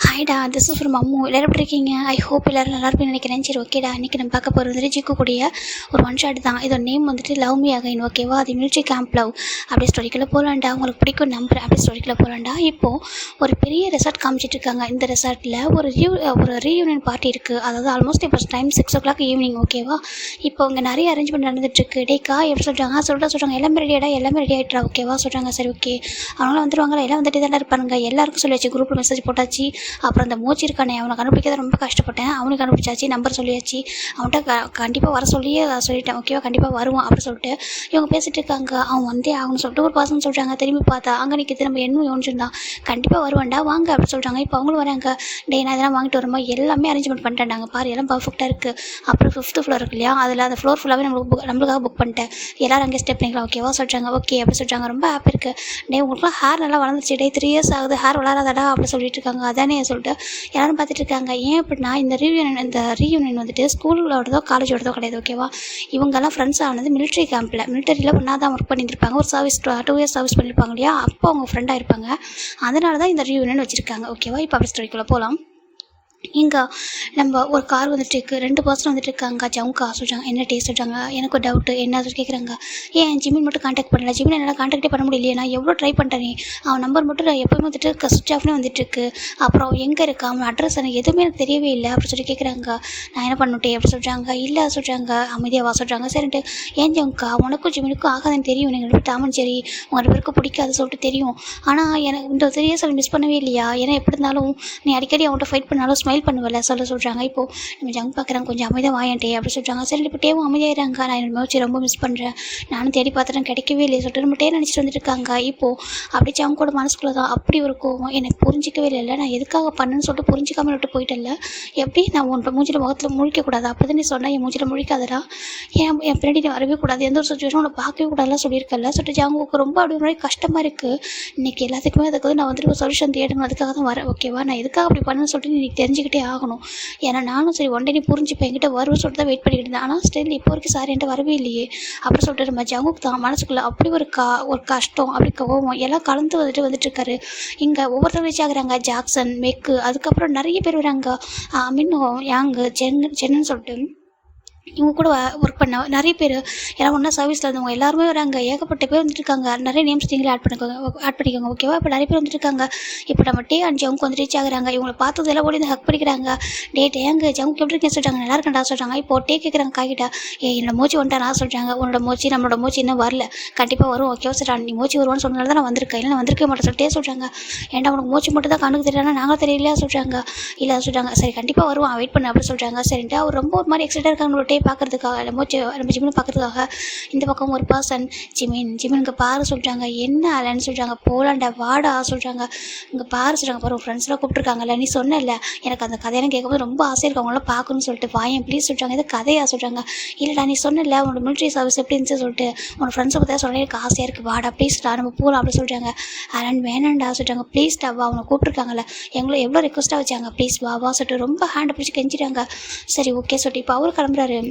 ஹாய்டா, this is from Ammu. எல்லோரும் எப்படி இருக்கீங்க? ஐ ஹோப் எல்லோரும் நல்லா இருப்பீங்கன்னு நினைக்கிறேன். சரி, ஓகேடா. இன்றைக்கி நம்ம பார்க்க போகிறது வந்துட்டு ஜிக்குக்கூடிய ஒரு ஒன் ஷாட் தான். இதோட நேம் வந்துட்டு லவ் மீ அகைன். ஓகேவா? அது மிலிட்ரி கேம்ப் லவ் அப்படியே ஸ்டோரிக்குள்ளே போகலாண்டா. உங்களுக்கு பிடிக்கும் நம்பர் அப்படியே ஸ்டோரிக்குள்ளே போகலாண்டா. இப்போது ஒரு பெரிய ரெசார்ட் காமிச்சிட்டு இருக்காங்க. இந்த ரெசார்ட்டில் ஒரு ரீயூனியன் பார்ட்டி இருக்குது. அதாவது ஆல்மோஸ்ட் இப்போ டைம் 6 o'clock ஈவினிங். ஓகேவா? இப்போ இங்கே நிறைய அரேஞ்ச்மெண்ட் நடந்துட்டுருக்கு. டேக்கா எப்படி சொல்கிறாங்க சொல்கிறாங்க எல்லாமே ரெடியாடா, எல்லாமே ரெடி ஆகிட்டா. ஓகேவா? சொல்கிறாங்க. சரி, ஓகே. அவங்களாம் வந்துடுவாங்களா? எல்லாம் வந்துட்டு தான் இருப்பானுங்க. எல்லாருக்கும் சொல்லியாச்சு, குரூப்பில் மெசேஜ் போட்டாச்சு. அப்புறம் அந்த மூச்சு இருக்கானே, அவனை கண்டுபிடிக்க தான் ரொம்ப கஷ்டப்பட்டேன். அவனுக்கு கண்டுபிடிச்சாச்சு, நம்பர் சொல்லியாச்சு. அவன்கிட்ட கண்டிப்பாக வர சொல்லிட்டேன். ஓகேவா? கண்டிப்பாக வருவான் அப்படின்னு சொல்லிட்டு இவங்க பேசிகிட்டு இருக்காங்க. அவன் வந்தே ஆகணும்னு சொல்லிட்டு ஒரு பர்சன் சொல்கிறாங்க. திரும்பி பார்த்தா அங்கே நிற்க திரும்ப என்ன யோசிச்சுருந்தான். கண்டிப்பாக வருவான்டா, வாங்க அப்படின்னு சொல்கிறாங்க. இப்போ அவங்களும் வராங்க. டே, நான் இதெல்லாம் வாங்கிட்டு வரும்போது எல்லாமே அரேஞ்ச்மெண்ட் பண்ணிட்டாங்க பாரு, எல்லாம் பர்ஃபெக்டாக இருக்குது. அப்புறம் 5th floor இருக்கு இல்லையா, அதில் அந்த ஃப்ளோர் ஃபுல்லாகவே நம்மளுக்காக புக் பண்ணிட்டேன். எல்லோரும் அங்கே ஸ்டே பண்ணிக்கலாம். ஓகேவா? சொல்கிறாங்க. ஓகே அப்படி சொல்கிறாங்க. ரொம்ப ஹாப்பி இருக்குது. டே, உங்களுக்குலாம் ஹேர் நல்லா வளர்ந்துச்சு. டே, 3 years ஆகுது, ஹேர் வளராதடா அப்படி சொல்லிட்டு இருக்காங்க. அதானே சொல்லிட்டு எல்லாரும் பார்த்துட்டு இருக்காங்க. ஏன் அப்படின்னா இந்த ரீயூனியன் வந்துட்டு ஸ்கூலோடதோ காலேஜோடதோ கிடையாது. ஓகேவா? இவங்கெல்லாம் ஃப்ரெண்ட்ஸ் ஆனது மிலிட்ரி மிலிட்டரியில் ஒன்றா தான் ஒர்க் பண்ணியிருப்பாங்க. ஒரு சர்வீஸ் 2 years சர்வீஸ் பண்ணியிருப்பாங்க இல்லையா, அப்போ அவங்க ஃப்ரெண்டாக இருப்பாங்க. அதனால தான் இந்த ரீயூனியன் வச்சுருக்காங்க. ஓகேவா? இப்போ அப்படி ஸ்டோரிக்குள்ளே போகலாம். இங்கே நம்ம ஒரு கார் வந்துட்டுருக்கு. 2 பர்சன் வந்துட்டு இருக்காங்க. ஜவுங்கா சொல்கிறாங்க. என்ன டேஸ்ட் சொல்கிறாங்க. எனக்கு ஒரு டவுட்டு என்ன கேட்குறாங்க. ஏன் ஜிமின் மட்டும் காண்டாக்ட் பண்ணல? ஜிமின் என்னால் காண்டாக்டே பண்ண முடியலையே. நான் எவ்வளோ ட்ரை பண்ணிட்டேனே. அவன் நம்பர் மட்டும் நான் எப்போயுமே வந்துட்டு சுவிட்ச் ஆஃப்னே வந்துட்டுருக்கு. அப்புறம் எங்கே இருக்கா அவன் அட்ரஸ் எனக்கு எதுவுமே எனக்கு தெரியவே இல்லை அப்படின்னு சொல்லி கேட்குறாங்க. நான் என்ன பண்ணிட்டேன் அப்படி சொல்கிறாங்க. இல்லை சொல்கிறாங்க. அமைதியாவா சொல்கிறாங்க. சரின்ட்டு ஏன் ஜவுங்கா, உனக்கும் ஜிமினுக்கும் ஆகாதுன்னு தெரியும். நீங்கள் 2 டாமன் சரி உங்கள் 2 பேருக்கும் பிடிக்காது சொல்லிட்டு தெரியும். ஆனால் எனக்கு இந்த 3 years அவன் மிஸ் பண்ணவே இல்லையா? ஏன்னா எப்படி இருந்தாலும் நீ அடிக்கடி அவன்கிட்ட ஃபைட் பண்ணாலும் ஸ்மைல் பண்ணுவல சொல்கிறாங்க. இப்போது நம்ம ஜங்க் பார்க்குறாங்க. கொஞ்சம் அமைதியாக வாயன்ட்டே அப்படி சொல்கிறாங்க. சரி, இப்போ டேவும் அமைதியாகிறாங்க. நான் என்னோட மூச்சு ரொம்ப மிஸ் பண்ணுறேன், நானும் தேடி பார்த்துட்டேன், கிடைக்கவே இல்லையே சொல்லிட்டு நம்ம டே நினச்சிட்டு வந்துட்டு இருக்காங்க. இப்போது அப்படி ஜங்கோட மனசுக்குள்ளே தான் அப்படி ஒரு கோவம். எனக்கு புரிஞ்சிக்கவே இல்லை, நான் எதுக்காக பண்ணுன்னு சொல்லிட்டு புரிஞ்சிக்காமல் விட்டு போயிட்டல. எப்படி நான் உன் மூஞ்சில் முகத்தில் முழிக்கக்கூடாது? அப்போ தான் நீ சொன்னால் என் மூஞ்சில் முழிக்காதடா, என் பின்னாடி நீ வரவே கூடாது, எந்த ஒரு சுச்சுவேஷனும் உன்னை பார்க்கவே கூடாதுலாம் சொல்லியிருக்கல சொல்லிட்டு ஜங்குக்கு ரொம்ப அப்படி மாதிரி கஷ்டமாக இருக்குது. இன்றைக்கி எல்லாத்துக்குமே அதுக்கு நான் வந்துட்டு ஒரு சொல்யூஷன் தேடணும், அதுக்காக தான் வரேன். ஓகேவா? நான் எதுக்காக அப்படி பண்ணுன்னு சொல்லிட்டு நீ தெரிஞ்சுக்கிட்டே ஆகணும். ஏன்னா நானும் சரி ஒன் டே நீ புரிஞ்சுப்பேன், என்கிட்ட வருவேன்னு சொல்லிட்டு தான் வெயிட் பண்ணிக்கிட்டு இருந்தேன். ஆனால் ஸ்டில் இப்போ வரைக்கும் சார் என்கிட்ட வரவே இல்லையே அப்படி சொல்லிட்டு நம்ம ஜங்குக்கு தான் மனசுக்குள்ளே அப்படி ஒரு கஷ்டம், அப்படி கோவம் எல்லாம் கலந்து வந்துட்டு இருக்காரு. இங்கே ஒவ்வொருத்தரும் ரீச் ஆகுறாங்க. ஜாக்சன், மெக்கு, அதுக்கப்புறம் நிறைய பேர் வராங்க. மின்னும் யாங்கு சென்னு சொல்லிட்டு இவங்க கூட ஒர்க் பண்ண நிறைய பேர் எல்லாம் ஒன்றா சர்வீஸில் இருந்தவங்க எல்லாருமே வராங்க. ஏகப்பட்ட பேர் வந்துருக்காங்க. நிறைய நேம்ஸ் நீங்களே ஆட் பண்ணிக்கோங்க. ஓகேவா? இப்போ நிறைய பேர் வந்துருக்காங்க. இப்போ நம்ம டே அண்ட் ஜவுக்கு வந்து ரீச் ஆகுறாங்க. இவங்களை பார்த்தது எல்லாம் ஓடி வந்து ஹக் பண்ணிக்கிறாங்க. டேங்க ஜவுக்கு எப்படி இருக்கேன்னு சொல்கிறாங்க. நல்லா இருக்கேன்டா சொல்கிறாங்க. இப்போ டே கேட்குறாங்க காய்கிட்ட, என்னோட மூச்சு வந்துட்டா நான் சொல்கிறாங்க. உன்னோட மூச்சு நம்மளோட மூச்சு இன்னும் வரல, கண்டிப்பாக வரும். ஓகேவா சொல்கிறாங்க. நீ மூச்சு வருவான்னு சொன்னதால தான் நான் வந்திருக்கேன், இல்லை நான் வந்திருக்க மாட்டேன் சொல்லிட்டே சொல்கிறாங்க. ஏன்டா உனக்கு மூச்சு மட்டும் தான் கண்ணுக்கு தெரியலன்னா நாங்கள் தெரியலையா சொல்கிறாங்க. இல்லை சொல்கிறாங்க. சரி கண்டிப்பாக வருவான், வெயிட் பண்ணு அப்படி சொல்கிறாங்க. சரின்ட்டு அவர் ரொம்ப ஒரு மாதிரி எக்ஸைட்டாக இருக்காங்க பார்க்குறதுக்காக, நம்ம ஜிமினை பார்க்குறதுக்காக. இந்த பக்கம் ஒரு பர்சன் ஜிமினுக்கு பாரு சொல்கிறாங்க. என்ன ஆலன்னு சொல்கிறாங்க. போலாண்டா வாடா சொல்கிறாங்க. இங்கே பாரு சொல்கிறாங்க. பாரு ஃப்ரெண்ட்ஸ்லாம் கூப்பிட்ருக்காங்கல்ல, நீ சொன்னல எனக்கு அந்த கதையெல்லாம் கேட்கும்போது ரொம்ப ஆசையாக இருக்கு, அவங்களாம் பார்க்கணும்னு சொல்லிட்டு வாயன் ப்ளீஸ் சொல்கிறாங்க. இது கதையா சொல்கிறாங்க. இல்லைடா நீ சொன்னல உன்னோட மிலிட்ரி சர்வீஸ் எப்படி இருந்துச்சு சொல்லிட்டு உன்னோட ஃப்ரெண்ட்ஸை பற்றி சொல்ல எனக்கு ஆசையாக இருக்குது, வாடா ப்ளீஸ்டா நம்ம போகலாம் அப்படி சொல்கிறாங்க. ஆலன் வேணாண்டா சொல்கிறாங்க. ப்ளீஸ்டா வா, அவனை கூப்பிட்ருக்காங்கல்ல, எங்களை எவ்வளோ ரெக்வஸ்ட்டாக வச்சாங்க, ப்ளீஸ் வா சொல்லிட்டு ரொம்ப ஹேண்டை பிடிச்சி கெஞ்சிட்டாங்க. சரி ஓகே சொல்லிட்டு இப்போ அவர் கிளம்புறாரு.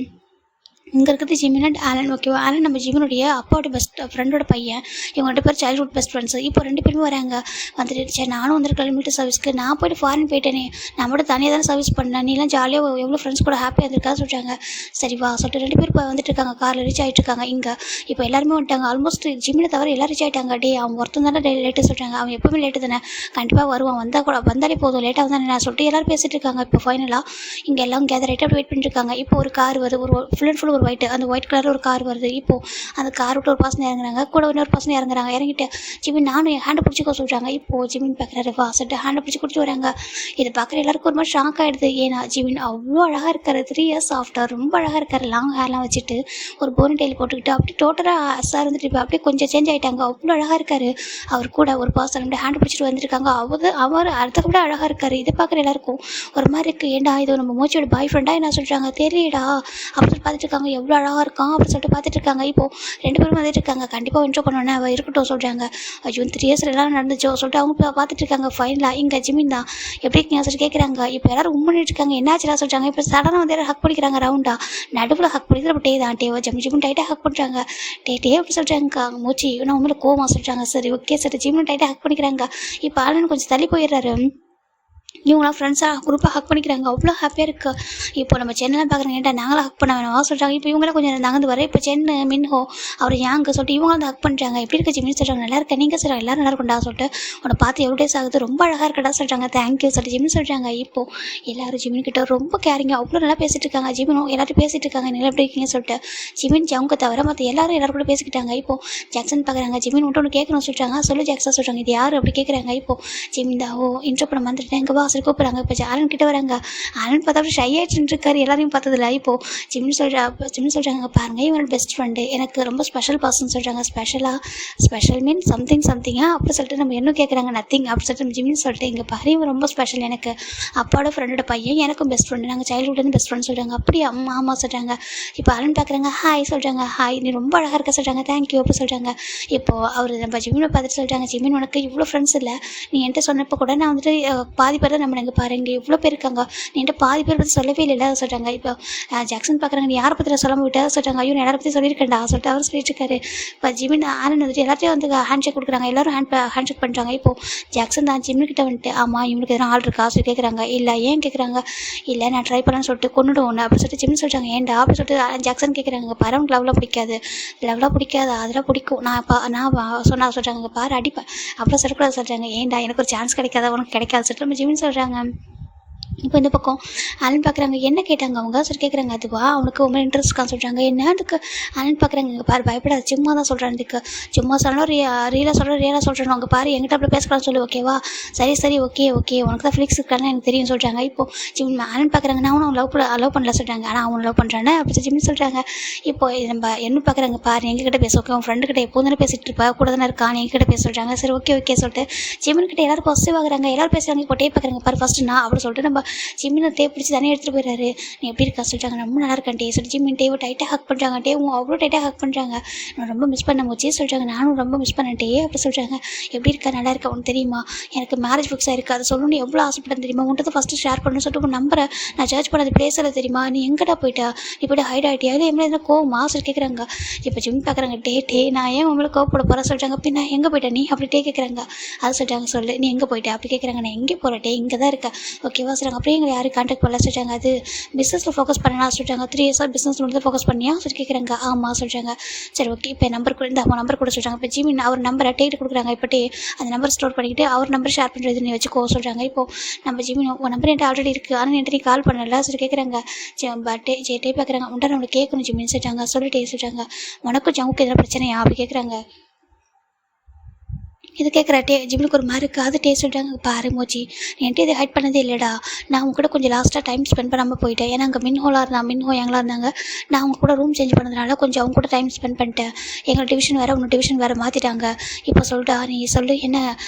இங்கே இருக்கிறது ஜிமின் அண்ட் ஆலன். ஓகேவா? ஆலன் நம்ம ஜிமினுடைய அப்பாவோட பெஸ்ட் ஃப்ரெண்டோட பையன். இவங்க 2 பேர் சைல்ட்ஹுட் பெஸ்ட் ஃப்ரெண்ட்ஸு. இப்போ 2 பேருமே வராங்க. வந்துட்டு சரி நானும் வந்துருக்கேன் மிலிட்டரி சர்வீஸ்க்கு, நான் போய்ட்டு ஃபாரின் போயிட்டேனே, நான் மட்டும் தனியாக தானே சர்வீஸ் பண்ணேன், நீலாம் ஜாலியாக எவ்வளோ ஃப்ரெண்ட்ஸ் கூட ஹாப்பியாக இருந்திருக்கா சொல்கிறாங்க. சரி வா சொல்லிட்டு 2 பேர் வந்துட்டு இருக்காங்க. காரில் ரீச் ஆகிட்டு இருக்காங்க. இங்கே இப்போ எல்லாருமே வந்துட்டாங்க. ஆல்மோஸ்ட் ஜிமினை தவிர எல்லோரும் ரீச் ஆகிட்டாங்க. டே அவன் ஒருத்தன் தானே லேட்டு சொல்கிறாங்க. அவன் எப்போவுமே லேட்டு தானே, கண்டிப்பாக வருவான், வந்தாலே போதும், லேட்டாக வந்தானே நான் சொல்லிட்டு எல்லோரும் பேசிகிட்டு இருக்காங்க. இப்போ ஃபைனலாக இங்கே எல்லாம் கேதர் ஆகிட்டு அப்படி வெயிட் பண்ணிட்டு இருக்காங்க. இப்போ ஒரு கார் வருது, ஒரு ஃபுல் அண்ட் ஃபுல் ஒரு ஒயிட், அந்த ஒயிட் கலரில் ஒரு கார் வருது. இப்போது அந்த கார் விட்டு ஒரு பர்சன் இறங்குறாங்க, கூட இன்னொரு பர்சன் இறங்குறாங்க. இறங்கிட்டு ஜிமின் நானும் என் ஹேண்டை பிடிச்சிக்க சொல்கிறாங்க. இப்போது ஜிமின் பார்க்குறாரு. வா சொல்லிட்டு ஹேண்டை பிடிச்சி கொடுத்து வராங்க. இதை பார்க்குற எல்லாருக்கும் ஒரு மாதிரி ஷாக் ஆகிடுது. ஏன்னா ஜிமின் அவ்வளோ அழகாக இருக்காரு. 3 years ஆஃப்டர் ரொம்ப அழகாக இருக்காரு. லாங் ஹேர்லாம் வச்சுட்டு ஒரு போனி டெயில் போட்டுக்கிட்டு அப்படி டோட்டலாக சார் வந்துட்டு இப்போ அப்படியே கொஞ்சம் சேஞ்ச் ஆகிட்டாங்க. அவ்வளோ அழகாக இருக்காரு. அவர் கூட ஒரு பர்சன் வந்து ஹேண்டை பிடிச்சிட்டு வந்திருக்காங்க. அவர் அடுத்த கூட அழகாக இருக்காரு. இதை பார்க்குற எல்லாருக்கும் ஒரு மாதிரி இருக்குது. ஏண்டா இது நம்ம மூச்சியோட பாய் ஃப்ரெண்டாக என்ன சொல்கிறாங்க தெரியலடா அப்படின்னு பார்த்துட்டு இருக்காங்க. எவ்வளோ அழகாக இருக்கான் அப்படின்னு சொல்லிட்டு பார்த்துட்டு இருக்காங்க. இப்போது 2 பேரும் வந்துட்டு இருக்காங்க. கண்டிப்பாக இன்ட்ரோ பண்ணோன்னே அவள் இருக்கட்டும் சொல்கிறாங்க. ஐயோ 3 years எல்லாம் நடந்துச்சோ சொல்லிட்டு அவங்க பார்த்துட்டு இருக்காங்க. ஃபைனலாக இங்கே ஜிமின் தான் எப்படி இருக்கீங்க சொல்லிட்டு கேட்குறாங்க. இப்போ எல்லாரும் பண்ணிட்டு இருக்காங்க. என்னாச்சுலாம் சொல்கிறாங்க. இப்போ சடனாக வந்து யாரும் ஹக் பண்ணிக்கிறாங்க. ரவுண்டாக நடுவில் ஹக் பண்ணிக்கிற டே தான் டேவோ ஜிமின் டைட்டாக ஹக் பண்ணுறாங்க. டே எப்படி சொல்கிறாங்க மூச்சு நான் உண்மையில கோவமாக சொல்கிறாங்க. சரி ஓகே சரி ஜிமின் டைட்டாக ஹக் பண்ணிக்கிறாங்க. இப்போ ஆளுன்னு கொஞ்சம் தள்ளி போயிடுறாரு. இவங்களாம் ஃப்ரெண்ட்ஸாக குரூப்பாக ஹக் பண்ணிக்கிறாங்க. அவ்வளோ ஹாப்பியாக இருக்குது. இப்போ நம்ம சென்னைலாம் பார்க்குறாங்க, ஏன்டா நாங்களும் ஹக் பண்ண வேணாமா சொல்கிறாங்க. இப்போ இவங்களாம் கொஞ்சம் நகர்ந்து வர இப்போ சென்னு மின்ஹோ அவர் யாங்கு சொல்லிட்டு இவங்க வந்து ஹக் பண்ணுறாங்க. எப்படி இருக்க ஜிமின்னு சொல்கிறாங்க. நல்லா இருக்கேன் நீங்கள் சொல்கிறாங்க. எல்லோரும் நல்லா இருக்கும்டா சொல்லிட்டு உன்னை பார்த்து எவ்வளோ டேஸ் ஆகுது, ரொம்ப அழகாக இருக்கடா சொல்கிறாங்க. தேங்க்யூ சொல்லிட்டு ஜிமின்னு சொல்கிறாங்க. இப்போது எல்லோரும் ஜிமின் கிட்ட ரொம்ப கேரிங்க அவ்வளோ நல்லா பேசிகிட்டு இருக்காங்க. ஜிமினும் எல்லாரும் பேசிகிட்டு இருக்காங்க, நல்லா எப்படி இருக்கீங்கன்னு சொல்லிட்டு. ஜிமின் ஜவுங்க தவிர மற்ற எல்லாரும் கூட பேசிக்கிட்டாங்க. இப்போது ஜாக்சன் பார்க்குறாங்க. ஜிமின் மட்டும் ஒன்று கேட்கணும் சொல்கிறாங்க. சொல்லு ஜாக்சன் சொல்கிறாங்க. இது யார் அப்படி கேட்குறாங்க. இப்போது ஜிமின் தான் இன்ட்ரோ பண்ண வந்துட்டேன் எங்கள் பாஸ் கூப்பிட்றாங்க. இப்போ ஆலன் கிட்ட வராங்க. ஆலன் பார்த்தா அப்படி ஷை ஆகிட்டு இருக்காரு. எல்லாரையும் பார்த்ததில்ல. இப்போது ஜிமின் சொல்கிறாங்க பாருங்க இவனோட பெஸ்ட் ஃப்ரெண்டு எனக்கு ரொம்ப ஸ்பெஷல் பர்சன் சொல்கிறாங்க. ஸ்பெஷல் மீன் சம்திங்காக அப்படி சொல்லிட்டு நம்ம என்ன கேட்குறாங்க. நத்திங் அப்படி சொல்லிட்டு நம்ம ஜிமின் சொல்லிட்டு இங்கே பாரு இவன் ரொம்ப ஸ்பெஷல் எனக்கு அப்பாவோட ஃப்ரெண்டோட பையன் எனக்கும் பெஸ்ட் ஃப்ரெண்டு நாங்கள் சைல்ட்ஹுட்லேருந்து பெஸ்ட் ஃப்ரெண்ட் சொல்கிறாங்க. அப்படி அம்மா ஆமாம் சொல்கிறாங்க. இப்போ ஆலன் பார்க்குறாங்க. ஹாய் சொல்கிறாங்க. ஹாய் நீ ரொம்ப அழகாக இருக்க சொல்கிறாங்க. தேங்க்யூ அப்படி சொல்கிறாங்க. இப்போது அவர் நம்ம ஜிமினை பார்த்துட்டு சொல்கிறாங்க. ஜிமின் உனக்கு இவ்வளோ ஃப்ரெண்ட்ஸ் இல்லை, நீ என்கிட்ட சொன்னப்போ கூட நான் வந்துட்டு பாதி பேர் தான் நம்ம இங்கே பாரு இங்கே இவ்வளோ பேர் இருக்காங்க, நீ என்கிட்ட பாதி பேர் பற்றி சொல்லவே இல்லை சொல்கிறாங்க. இப்போ ஜாக்சன் பார்க்குறாங்க. நீ யாரை பற்றி நான் சொல்ல விட்டா சொல்கிறாங்க. ஐயோ எல்லாரை பற்றி சொல்லியிருக்கேன்டா சொல்லிட்டு அவர் சொல்லிட்டு இருக்காரு. இப்போ ஜிமின் ஆலன் வந்துட்டு எல்லாத்தையும் வந்து ஹேண்ட் ஷேக் கொடுக்குறாங்க. எல்லோரும் ஹேண்ட் ஷேக் பண்ணுறாங்க. இப்போது ஜாக்சன் தான் ஜிமின் கிட்ட வந்துட்டு ஆமாம் இவனுக்கு எதனா ஆள் இருக்கா சொல்லி கேட்குறாங்க. இல்லை ஏன் கேட்குறாங்க. இல்லை நான் ட்ரை பண்ணலான்னு சொல்லிட்டு கொண்டுடும் ஒன்று அப்படி சொல்லிட்டு ஜிமின் சொல்கிறாங்க. ஏன்டா அப்படி சொல்லிட்டு ஜாக்சன் கேட்குறாங்க. பாரு அவனுக்கு லவ்லாம் பிடிக்காது அதெல்லாம் பிடிக்கும் நான் சொன்னா சொல்கிறாங்க. பாரு அடிப்பேன் அப்படிலாம் சொல்லக்கூடாது சொல்கிறாங்க. ஏன்டா எனக்கு ஒரு சான்ஸ் கிடைக்காத உனக்கு கிடைக்காது சொல்லிட்டு நம்ம ஜிமின் சொல்கிறாங்க. இப்போ இந்த பக்கம் ஆலன் பார்க்குறாங்க. என்ன கேட்டாங்க அவங்க சொல்லி கேட்குறாங்க. அதுவா அவனுக்கு ரொம்ப இன்ட்ரெஸ்ட் இருக்கான்னு சொல்கிறாங்க. என்ன அதுக்கு ஆலன் பார்க்குறாங்க. இங்கே பாரு பயப்படாது சும்மா தான் சொல்கிறேன். இதுக்கு சும்மா சொல்லணும் ரியலாக சொல்கிறேன் அவங்க பாரு என்கிட்ட அப்படி பேசக்கூடாதுன்னு சொல்லி ஓகேவா சரி ஓகே உனக்கு தான் ஃபிளிக்ஸ் இருக்கான்னு எனக்கு தெரியும் சொல்கிறாங்க. இப்போது ஜிம் ஆலன் பார்க்குறாங்க. நான் அவனை லவ் பண்ணல சொல்கிறாங்க. ஆனால் அவனை லவ் பண்ணுறானே அப்படி ஜிம்னு சொல்கிறாங்க. இப்போ நம்ம என்ன பார்க்குறாங்க. பாரு எங்ககிட்ட பேச ஓகே உன் ஃப்ரெண்டு கிட்ட எப்போது தானே பேசிகிட்டு இருப்பா கூட தானே இருக்கான் எங்ககிட்ட பேச சொல்கிறாங்க. சரி ஓகே சொல்லிட்டு ஜிம்னு கிட்ட எல்லாரும் பாசிட்டிவ் ஆகுறாங்க. எல்லாரும் பேசுகிறாங்க. இப்போ டேப் பார்க்குறாங்க. பாரு ஃபஸ்ட்டு நான் அப்படி சொல்லிட்டு நம்ம ஜிம்மினை டேப் பிடிச்சி தனியாக எடுத்துகிட்டு போயிடுறாரு. நீ எப்படி இருக்கா சொல்லிட்டாங்க. ரொம்ப நல்லா இருக்கேன் டே சொல்லி ஜிம்மின் டேவை டைட்டாக ஹக் பண்ணுறாங்க. டேவும் அவ்வளோ டைட்டாக ஹக் பண்ணுறாங்க. நான் ரொம்ப மிஸ் பண்ண முச்சே சொல்கிறாங்க. நானும் ரொம்ப மிஸ் பண்ணேன் டே அப்படி சொல்கிறாங்க. எப்படி இருக்கா நல்லா இருக்கா உனக்கு தெரியுமா எனக்கு மேரேஜ் ஃபிக்ஸ் ஆகிருக்கு அதை சொல்லணும்னு எவ்வளோ ஆசைப்பட்டேன் தெரியுமா உன்ட்டு ஃபஸ்ட்டு ஷேர் பண்ணணும்னு சொல்லிட்டு உன் நம்பரை நான் சர்ச் பண்ணது பிளேஸில் தெரியுமா நீ எங்கடா போயிட்டா நீ போய்ட்டு ஹைட் ஆகிட்டியா இல்லை எவ்வளோ கோவமா சொல்லி கேட்குறாங்க. இப்போ ஜிம் பார்க்குறாங்க. டே நான் ஏன் உங்களை கோவப்பட போகிறேன் சொல்கிறாங்க. பின்னா எங்கே போயிட்டா நீ அப்படி டே கேட்குறாங்க. அது சொல்லிட்டாங்க. சொல்லு நீ எங்கே போயிட்டா அப்படி கேட்குறாங்க. நான் எங்கே போகிறேன் டே இங்கே தான் இருக்கேன் ஓகேவா சொல்கிறாங்க. அப்படியே எங்களை யாரும் கான்டாக்ட் பண்ணல சொல்லிட்டாங்க. அது பிஸ்னஸில் ஃபோக்கஸ் பண்ணலாம் சொல்லிட்டாங்க. 3 இயர்ஸாக பிஸ்னஸ் மட்டும் ஃபோக்கஸ் பண்ணியா சொல்லி கேட்குறாங்க. ஆமாம் சொல்கிறாங்க. சரி ஓகே இப்போ நம்பர் கூட இந்த அவன் நம்பர் கூட சொல்கிறாங்க. இப்போ ஜிமின் அவர் நம்பரை டேட்டு கொடுக்குறாங்க. இப்போ அந்த நம்பர் ஸ்டோர் பண்ணிக்கிட்டு அவர் நம்பர் ஷேர் பண்ணுறது நீ வச்சுக்கோ சொல்கிறாங்க. இப்போது நம்ம ஜிமின் உன் நம்பர் என்கிட்ட ஆல்ரெடி இருக்குது ஆனால் என்கிட்ட நீ கால் பண்ணல சொல்லி கேட்குறாங்க. டே பார்க்குறாங்க. உண்டா நம்மளுக்கு கேட்கணும் ஜிமின்னு சொல்லிட்டாங்க. சொல்லிட்டே சொல்கிறாங்க. உனக்கும் ஜவுக்கு எதனா பிரச்சனையா அப்படி கேட்குறாங்க. இது கேட்குற ஜிம்னுக்கு ஒரு மாதிரி இருக்குது. அது டேஸ்ட் சொல்லிட்டாங்க. பாரு மோச்சி என்கிட்ட இது ஹைட் பண்ணதே இல்லைடா. நான் அவங்க கூட கொஞ்சம் லாஸ்ட்டாக டைம் ஸ்பெண்ட் பண்ணாமல் போயிட்டேன். ஏன்னா அங்கே மின்ஹோ எங்களாக இருந்தாங்க. நான் அவங்க கூட ரூம் சேஞ்ச் பண்ணதுனால கொஞ்சம் அவங்க கூட டைம் ஸ்பெண்ட் பண்ணிட்டேன். எங்கள் டிவிஷன் வேறு உன்னோட டிவிஷன் வேறு மாற்றிட்டாங்க. இப்போ சொல்லிட்டா நீ சொல்லு என்ன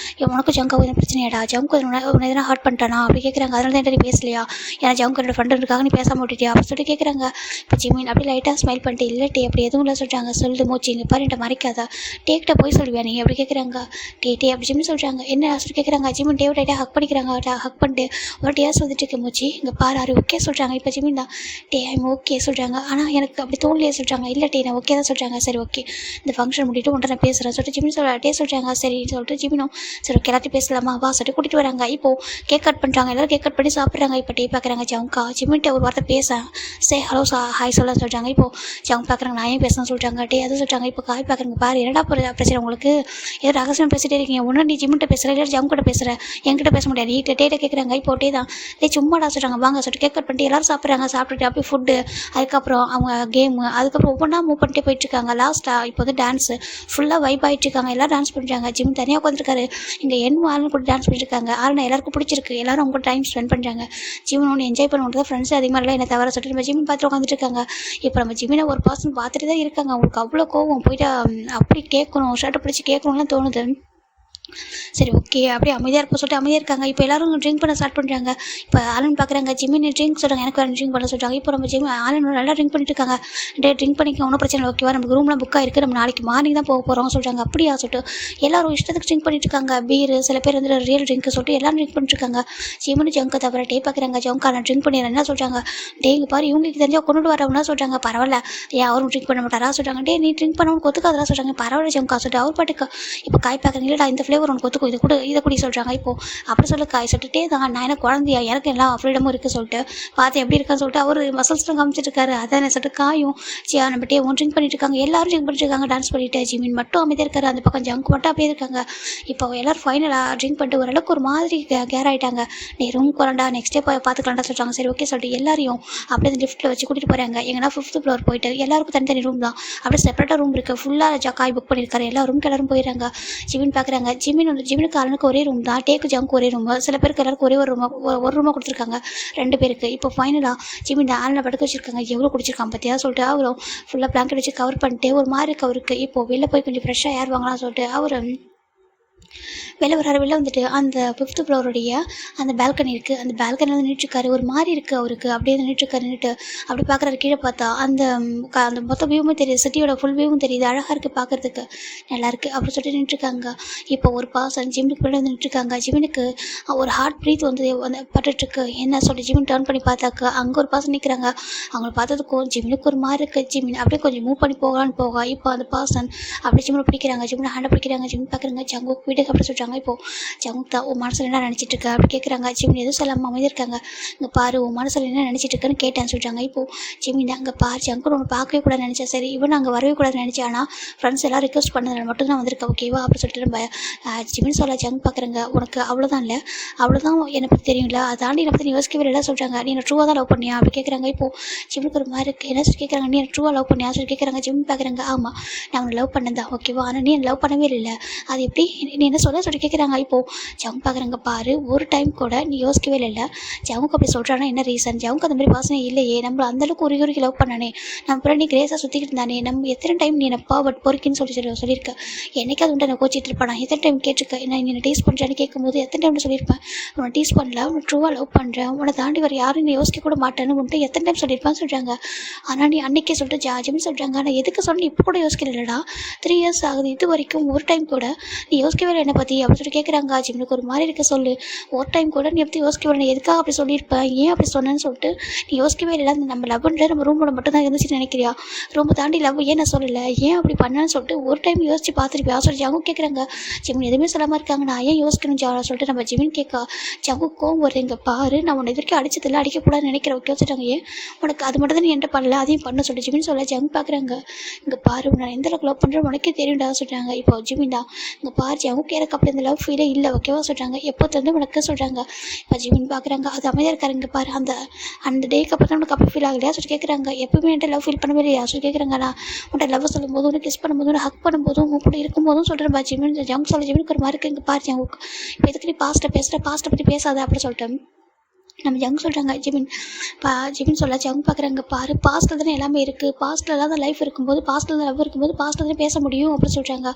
உனக்கும் ஜங்காவும் என்ன பிரச்சனையாடா ஜங்கு உன்னை எதனா ஹார்ட் பண்ணிட்டானா அப்படி கேட்குறாங்க. அதனால தான் நீ பேசலையா ஏன்னா ஜங்கு என்னோட ஃப்ரெண்டு இருக்காங்க நீ பேசாமல் விட்டுட்டியா அப்படி சொல்லிட்டு கேட்குறாங்க. இப்போ ஜிமின் அப்படி லைட்டாக ஸ்மைல் பண்ணிட்டு இல்லை அப்படி எதுவும் இல்லை சொல்லிட்டாங்க. சொல்லு மோச்சி இங்கே பாரு என்கிட்ட மறைக்காதா டேக்கிட்ட போய் சொல்லுவியா நீ அப்படி கேட்குறாங்க. டே அப்படி ஜிம்னு சொல்கிறாங்க. என்ன சொல்லி கேட்குறாங்க. ஜிமின் டேவை டைட்டாக ஹக் பண்ணிக்கிறாங்க. ஹக் பண்ணிட்டு ஒரு டேஸ் வந்துட்டு இருக்க மூச்சு இங்கே பாரு ஓகே சொல்கிறாங்க. இப்போ ஜிமின் தான் ஐம் ஓகே சொல்கிறாங்க. ஆனால் எனக்கு அப்படி தோல்லையே சொல்கிறாங்க. இல்லை நான் ஓகே தான் சொல்கிறாங்க. சரி ஓகே இந்த ஃபங்க்ஷன் முடிட்டு உன்ட்ட நான் பேசுகிறேன் சொல்லிட்டு ஜிமின் சொல்கிறாங்க. சரின்னு சொல்லிட்டு ஜிமினும் சரி ஓகே எல்லாத்தையும் பேசலாமா வா சொல்லிட்டு கூட்டிகிட்டு வராங்க. இப்போது கேக் கட் பண்ணுறாங்க. எல்லோரும் கேக் கட் பண்ணி சாப்பிட்றாங்க. இப்போ பார்க்குறாங்க. ஜவுங்கா ஜிமின்ட்ட ஒரு வார்த்தை பேச ஹலோ ஹாய் சொல்ல சொல்கிறாங்க. இப்போது ஜவுங்க பார்க்குறாங்க. நான் ஏன் பேசணும்னு சொல்கிறாங்க. அது சொல்கிறாங்க. இப்போ காய் பார்க்குறாங்க. பாரு என்னடா பிரச்சனை உங்களுக்கு ஏதோ ரகசியம் பேசிட்டே இருக்கீங்க. ஒன்று நீ ஜிம்கிட்ட பேசுகிற இல்லை ஜம் கூட பேசுகிற என்கிட்ட பேச முடியாது. டேட்டை கேட்குறாங்க. இப்போ தான் சும்மாடா சொல்கிறாங்க. வாங்க சொல்லிட்டு கேக் கட் பண்ணிட்டு எல்லோரும் சாப்பிட்டுட்டு அப்படியே ஃபுட்டு அதுக்கப்புறம் அவங்க கேமு அதுக்கப்புறம் ஒவ்வொன்றா மூவ் பண்ணிட்டே போயிட்டுருக்காங்க. லாஸ்ட்டாக இப்போ வந்து டான்ஸு ஃபுல்லாக வைப் ஆகிட்டுருக்காங்க. எல்லோரும் டான்ஸ் பண்ணுறாங்க. ஜிம் தனியாக உட்காந்துருக்காரு. இங்கே ஆளுன்னு கூட டான்ஸ் பண்ணிட்டுருக்காங்க. ஆளுநர் எல்லாருக்கும் பிடிச்சிருக்கு. எல்லோரும் அவங்க டைம் ஸ்பெண்ட் பண்ணுறாங்க. ஜிம் ஒன்று என்ஜாய் பண்ணுறது ஃப்ரெண்ட்ஸ் அதிகமாக இல்லை என்ன தவிர சொல்லிட்டு நம்ம ஜிம் பார்த்துட்டு உட்காந்துட்டு இருக்காங்க. இப்போ நம்ம ஜிம்மினை ஒரு பர்சன் பார்த்துட்டு தான் இருக்காங்க. அவங்களுக்கு அவ்வளோ கோவம் போயிட்டு அப்படி கேட்கணும் ஷர்ட்டை பிடிச்சி கேட்கணும்லாம் தோணுது. சரி ஓகே அப்படியே அமைதியாக இருப்போம் சொல்லிட்டு அமைதியாக இருக்காங்க. இப்போ எல்லோரும் ட்ரிங்க் பண்ண ஸ்டார்ட் பண்ணுறாங்க. இப்போ ஆலன் பார்க்குறாங்க. ஜிம்மின் ட்ரிங்க் சொல்கிறாங்க. எனக்கு வேறு ட்ரிங்க் பண்ண சொல்கிறாங்க. இப்போ நம்ம ஆலன் நல்லா ட்ரிங்க் பண்ணிட்டு இருக்காங்க. ட்ரிங்க் பண்ணிக்க ஒன்றும் பிரச்சனை இல்லை ஓகேவா நமக்கு ரூம்லாம் புக்காக இருக்குது நம்ம நாளைக்கு மார்னிங் தான் போக போகிறோம் சொல்கிறாங்க. அப்படியா சொல்லிட்டு எல்லோரும் இஷ்டத்துக்கு ட்ரிங்க் பண்ணிட்டு இருக்காங்க. பீரு சில பேர் வந்து ரியல் ட்ரிங்க் சொல்லிட்டு எல்லாம் ட்ரிங்க் பண்ணிட்டு இருக்காங்க. ஜிம்மின் ஜங்கை தவிர பார்க்குறாங்க. ஜங்கா நான் ட்ரிங்க் பண்ணிடுறேன் என்ன சொல்கிறாங்க. இங்கே பாரு இவங்களுக்கு தெரிஞ்சால் கொண்டு வரவனா சொல்கிறாங்க. பரவாயில்ல அவரும் ட்ரிங்க் பண்ண மாட்டாரா சொல்கிறாங்க. நீ ட்ரிங்க் பண்ணவனுக்கு ஒத்துக்காதரா சொல்கிறாங்க. பரவாயில்ல ஜங்கா சொல்லிட்டு அவர் பாட்டுக்கு இப்போ காய் பார்க்குறீங்க இல்லைடா இந்த ஃப்ளேவர் ஃப்ளேவர் உனக்கு ஒத்துக்கும், இதை குடி சொல்கிறாங்க. இப்போது அப்படி சொல்ல காய் சொல்லிட்டே தான் நான் என்ன குழந்தையா, எனக்கு எல்லா ஃப்ரீடமும் இருக்குது சொல்லிட்டு பார்த்து எப்படி இருக்கான்னு சொல்லிட்டு அவர் மசல்ஸ்லாம் காமிச்சிட்டு இருக்காரு. அதான் சொல்லிட்டு காயும் நம்ம டே ஒன் ட்ரிங்க் பண்ணிட்டு இருக்காங்க, எல்லாரும் ட்ரிங்க் பண்ணிட்டு இருக்காங்க டான்ஸ் பண்ணிட்டு. ஜிமின் மட்டும் அமைதியாக இருக்காரு, அந்த பக்கம் ஜங்க் மட்டும் அப்படியே இருக்காங்க. இப்போ எல்லோரும் ஃபைனலாக ட்ரிங்க் பண்ணிட்டு ஓரளவுக்கு ஒரு மாதிரி கேர் ஆகிட்டாங்க. நீ ரூம் வரண்டா, நெக்ஸ்ட் டே பார்த்துக்கலாம்டா சொல்கிறாங்க. சரி ஓகே சொல்லிட்டு எல்லாரையும் அப்படியே அந்த லிஃப்ட்டில் வச்சு கூட்டிகிட்டு போகிறாங்க. எங்கன்னா 5th ஃப்ளோர் போயிட்டு எல்லாருக்கும் தனித்தனி ரூம் தான், அப்படியே செப்பரேட்டாக ரூம் இருக்குது. ஃபுல்லாக காய் புக் பண்ணியிருக்காரு. எல்லா ரூமுக்கு எல்லாரும் போயிடுறாங்க. ஜிமின் பார்க்குறாங்க. ஜிமினுக்கு ஆளுக்கு ஒரே ரூம் தான், டேக்கு ஜங்க் ஒரே ரூம். சில பேருக்கு எல்லாருக்கும் ஒரே ஒரு ரூமாக கொடுத்துருக்காங்க 2 பேருக்கு. இப்போ ஃபைனலாக ஜிமின் ஆளுநை படுக்க வச்சுருக்காங்க. எவ்வளோ குடிச்சிருக்கான் பார்த்தியா சொல்லிட்டு அவரும் ஃபுல்லாக பிளாங்கெட் வச்சு கவர் பண்ணிட்டு ஒரு மாதிரி இருக்கு அவருக்கு. இப்போது வெளில போய் கொஞ்சம் ஃப்ரெஷ்ஷாக ஏர் வாங்கலாம்னு சொல்லிட்டு அவர் வெளில வெளில வந்துட்டு அந்த 5th ஃப்ளோருடைய அந்த பால்கனி இருக்குது, அந்த பால்கனியில் வந்து நின்றுட்டுருக்காரு. ஒரு மாதிரி இருக்குது அவருக்கு. அப்படியே நின்றுட்டுருக்காரு. நின்றுட்டு அப்படி பார்க்குறாரு. கீழே பார்த்தா அந்த அந்த மொத்த வியூவும் தெரியுது, சிட்டியோட ஃபுல் வியூவும் தெரியுது. அழகாக இருக்குது, பார்க்குறதுக்கு நல்லாயிருக்கு அப்படி சொல்லிட்டு நின்றுட்டுருக்காங்க. இப்போ ஒரு பாசன் ஜிம்முக்கு பின்னாடி வந்து நின்றுட்டுருக்காங்க. ஜிமினுக்கு ஒரு ஹார்ட் ப்ரீத் வந்து பட்டுருக்கு. என்ன சொல்லிட்டு ஜிமின் டர்ன் பண்ணி பார்த்தாக்க அங்கே ஒரு பாசன் நிற்கிறாங்க. அவங்கள பார்த்ததுக்கும் ஜிமினுக்கு ஒரு மாதிரி இருக்குது. ஜிமின் அப்படியே கொஞ்சம் மூவ் பண்ணி போகலான்னு போக இப்போ அந்த பாசன் அப்படியே ஜிம்மில் பிடிக்கிறாங்க. ஜிம்மில் ஹேண்டை பிடிக்கிறாங்க. ஜிம் பார்க்குறாங்க. ஜங்குக்கு வீட்டுக்கு அப்படி சொல்கிறாங்க. இப்போது ஜங்குக் தான் உன் மனசில் என்ன நினச்சிட்டு இருக்க அப்படி கேட்குறாங்க. ஜிமின் எதுவும் சொல்லாமல் அமைதியாக இருக்காங்க. இங்கே பாரு உன் மனசில் என்ன நினச்சிட்டு இருக்கேன்னு கேட்டேன்னு சொல்கிறாங்க. இப்போது ஜிமின் அங்கே பாரு ஜங்குன்னு ஒன்று பார்க்கவே கூட நினச்சேன். சரி இவன் அங்கே வரவே கூட நினச்சேன், ஆனால் ஃப்ரெண்ட்ஸ் எல்லாம் ரிக்வஸ்ட் பண்ணதுனால மட்டும் தான் வந்திருக்கேன் ஓகேவா அப்படி சொல்லிட்டு நம்ம ஜிமின் சொல்ல ஜங்க் பார்க்குறேங்க. உனக்கு அவ்வளோதான் இல்லை, அவ்வளோதான் என்னை பற்றி தெரியும்ல, அதை தாண்டி என்னை பற்றி நீ யோசிக்கவே இல்லை சொல்கிறாங்க. நீ என்ன ட்ரூவாக தான் லவ் பண்ணியா அப்படி கேட்குறாங்க. இப்போது ஜிம்முக்கு ஒரு மாதிரி இருக்குது. என்ன சொல்லி கேட்குறாங்க, நீ என்ன ட்ரூவாக லவ் பண்ணியா சொல்லி கேட்குறாங்க. ஜிம் பார்க்குறாங்க. ஆமாம் நான் உன்னை லவ் பண்ணேன் தான் ஓகேவா, ஆனால் நீ லவ் பண்ணவே இல்லை, அது எப்படி நீ என்ன சொல்லி கேட்குறாங்க. இப்போது ஜங்க் பார்க்குறாங்க. பாரு ஒரு டைம் கூட நீ யோசிக்கவே இல்லை, ஜவுக்கு அப்படி சொல்கிறானா என்ன ரீசன், ஜவுக்கு அந்த மாதிரி வாசனை இல்லையே, நம்மள அந்தளவுக்கு உருகி லவ் பண்ணானே, நம்ம பிறகு நீ கிரேஸாக சுற்றிக்கிட்டு இருந்தானே, நம்ம எத்தனை டைம் நீ என்னப்பா பட் பொறுக்கின்னு சொல்லியிருக்க, என்னைக்காவது உண்டு நான் கோச்சிட்டு இருப்பேன், நான் எத்தனை டைம் கேட்டிருக்கேன், நான் நீ டீஸ் பண்ணுறேன்னு கேட்கும்போது எத்தனை டைம் சொல்லியிருப்பேன், உன்னை டீஸ் பண்ணல, உன்னை ட்ரூவாக லவ் பண்ணுறேன், உன்னை தாண்டி வர யாரும் நீ யோசிக்க கூட மாட்டேன்னு உன்ட்டு எத்தனை டைம் சொல்லியிருப்பான்னு சொல்கிறாங்க. ஆனால் நீ அன்றைக்கே சொல்லிட்டு ஜாஜின்னு சொல்கிறாங்க. ஆனால் எதுக்கு சொன்ன இப்போ கூட யோசிக்கலடா, 3 இயர்ஸ் ஆகுது, இது வரைக்கும் ஒரு டைம் கூட நீ யோசிக்கவே இல்லை என்னை பற்றி அப்படின்னு சொல்லி கேட்குறாங்க. ஜிம்னுக்கு ஒரு மாதிரி இருக்க சொல்லு, ஒரு டைம் கூட நீ எப்படி யோசிக்கவே இல்லை, எதுக்காக அப்படி சொல்லியிருப்பேன், ஏன் அப்படி சொன்னேன்னு சொல்லிட்டு நீ யோசிக்கவே இல்லை, நம்ம லவ்ன்ற நம்ம ரூமோட மட்டும் தான் இருந்துச்சுன்னு நினைக்கிறியா, ரூமை தாண்டி லவ் ஏன் நான் சொல்லலை, ஏன் அப்படி பண்ணேன்னு சொல்லிட்டு ஒரு டைம் யோசிச்சு பார்த்துருப்பியா சொல்லி ஜங்கு கேட்குறாங்க. ஜிமின் எதுவுமே சொல்லாமல் இருக்காங்க. நான் ஏன் யோசிக்கணும் சொல்லிட்டு நம்ம ஜிமின் கேட்கா. ஜங்கு கோவம் வருது. இங்கே பாரு நான் உன்னை இது வரைக்கும் அடிச்சதில்லை, அடிக்கக்கூடாதுன்னு நினைக்கிறேன் ஓகே வச்சுட்டாங்க. ஏன் உனக்கு அது மட்டும் தான் நீ என்கிட்ட பண்ணல, அதையும் பண்ண சொல்லிட்டு ஜிமின் சொல்ல. ஜங்கு பார்க்குறாங்க. இங்கே பாரு நான் எந்த அளவுக்கு லவ் பண்ணுறேன் உனக்கே தெரியும்டா சொல்கிறாங்க. இப்போ ஜிமின் தான் இங்கே பாரு ஜங்குக்கு எனக்கு அப்படி இந்த லவ் ஃபீலே இல்லை ஓகேவா சொல்கிறாங்க. எப்போ தந்து உனக்கு சொல்கிறாங்க. இப்போ ஜிமின் பார்க்குறாங்க. அது அமைதியாக இருக்காரு. இங்கே பாரு அந்த டேக்கு அப்புறம் தான் உனக்கு அப்படி ஃபீல் ஆகலையா சொல்லி கேட்குறாங்க. எப்பவுமே என்கிட்ட லவ் ஃபீல் பண்ணவே இல்லையா சொல்லி கேட்குறாங்க. நான் உன்ட்ட லவ் சொல்லும் போதும் உனக்கு கிஸ் பண்ணும்போதும் உன்னை ஹக் பண்ணும்போதும் உங்க கூட இருக்கும்போதும் சொல்கிறேன் பா ஜிமின். ஜங்க் சொல்ல ஜிமினுக்கு ஒரு மாதிரி இருக்குது. இங்கே பாரு ஜங்குக்கு இப்போ எதுக்கு நீ பாஸ்ட்டை பற்றி பேசாத அப்படி சொல்லிட்டு நம்ம ஜங் சொல்கிறாங்க. ஜிமின் சொல்ல ஜங் பார்க்குறாங்க. பாரு பாஸ்ட்டில் தானே எல்லாமே இருக்குது, பாஸ்ட்டில் தான் லைஃப் இருக்கும்போது, பாஸ்ட்டில் லவ் இருக்கும்போது பாஸ்ட்டில் தானே பேச முடியும் அப்படின்னு சொல்கிறாங்க.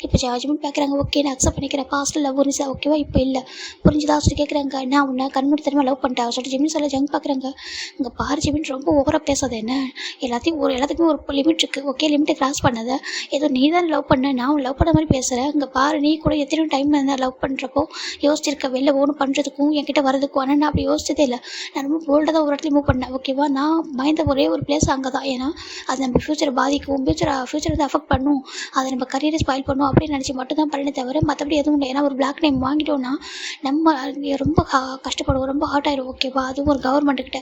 இப்போ ஜிமின் பார்க்குறாங்க. ஓகே நான் அக்செப்ட் பண்ணிக்கிறேன், பாஸ்ட்டில் லவ் இருந்துச்சு ஓகேவா, இப்போ இல்லை புரிஞ்சுதா சொல்லி கேட்குறாங்க. நான் உன்னை கண்மூடித்தனமாக லவ் பண்ணிட்டேன் சொல்லிட்டு ஜிமின் சொல்ல ஜங் பார்க்குறாங்க. இங்கே பாரு ஜிமின் ரொம்ப ஓவராக பேசாத, என்ன எல்லாத்துக்குமே ஒரு லிமிட் இருக்குது ஓகே, லிமிட்டை கிராஸ் பண்ணாத, ஏதோ நீ தான் லவ் பண்ண, நான் லவ் பண்ண மாதிரி பேசுகிறேன். இங்கே பாரு நீ கூட எத்தனை டைம் இருந்தால் லவ் பண்ணுறப்போ யோசிச்சிருக்க வெளில ஓன் பண்ணுறதுக்கும் என்கிட்ட வரதுக்கும், ஆனால் நான் அப்படி யோசிச்சதே இல்லை, நான் ரொம்ப போல்டாக தான் ஒரு இடத்துல மூவ் பண்ணேன் ஓகேவா. நான் பயந்த ஒரே ஒரு பிளேஸ் அங்கே தான், ஏன்னா அது நம்ம ஃப்யூச்சரை பாதிக்கும், ஃப்யூச்சர் வந்து அஃபெக்ட் பண்ணும், அதை நம்ம கரியரை ஸ்பாயில் பண்ணும் அப்படின்னு நினச்சி மட்டும் தான் பண்ணே தவிர மற்றபடி எதுவும் இல்லை. ஏன்னா ஒரு பிளாக் நேம் வாங்கிட்டோன்னா நம்ம ரொம்ப கஷ்டப்படுவோம், ரொம்ப ஹார்ட் ஆயிடும் ஓகேவா. அதுவும் ஒரு கவர்மெண்ட்டுக்கிட்ட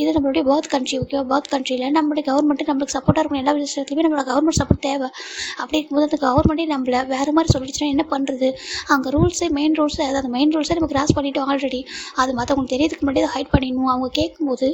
இது நம்மளுடைய பர்த் கண்ட்ரி ஓகேவா, பர்த் கண்ட்ரியில் நம்மளுடைய கவர்மெண்ட்டு நம்மளுக்கு சப்போர்ட்டாக இருக்கும், எல்லா விஷயத்துலையுமே நம்மளோட கவர்மெண்ட் சப்போர்ட் தேவை. அப்படி இருக்கும்போது அந்த கவர்மெண்ட்டே நம்மளை வேறு மாதிரி சொல்லிடுச்சுன்னா என்ன பண்ணுறது, அங்கே மெயின் ரூல்ஸே அதாவது மெயின் ரூல்ஸே நம்ம கிராஸ் பண்ணிவிட்டோம் ஆல்ரெடி, அது மற்றவங்களுக்கு தெரியறதுக்கு முன்னாடி ஹைட் பண்ணிடணும். அவங்க கேட்கும்போது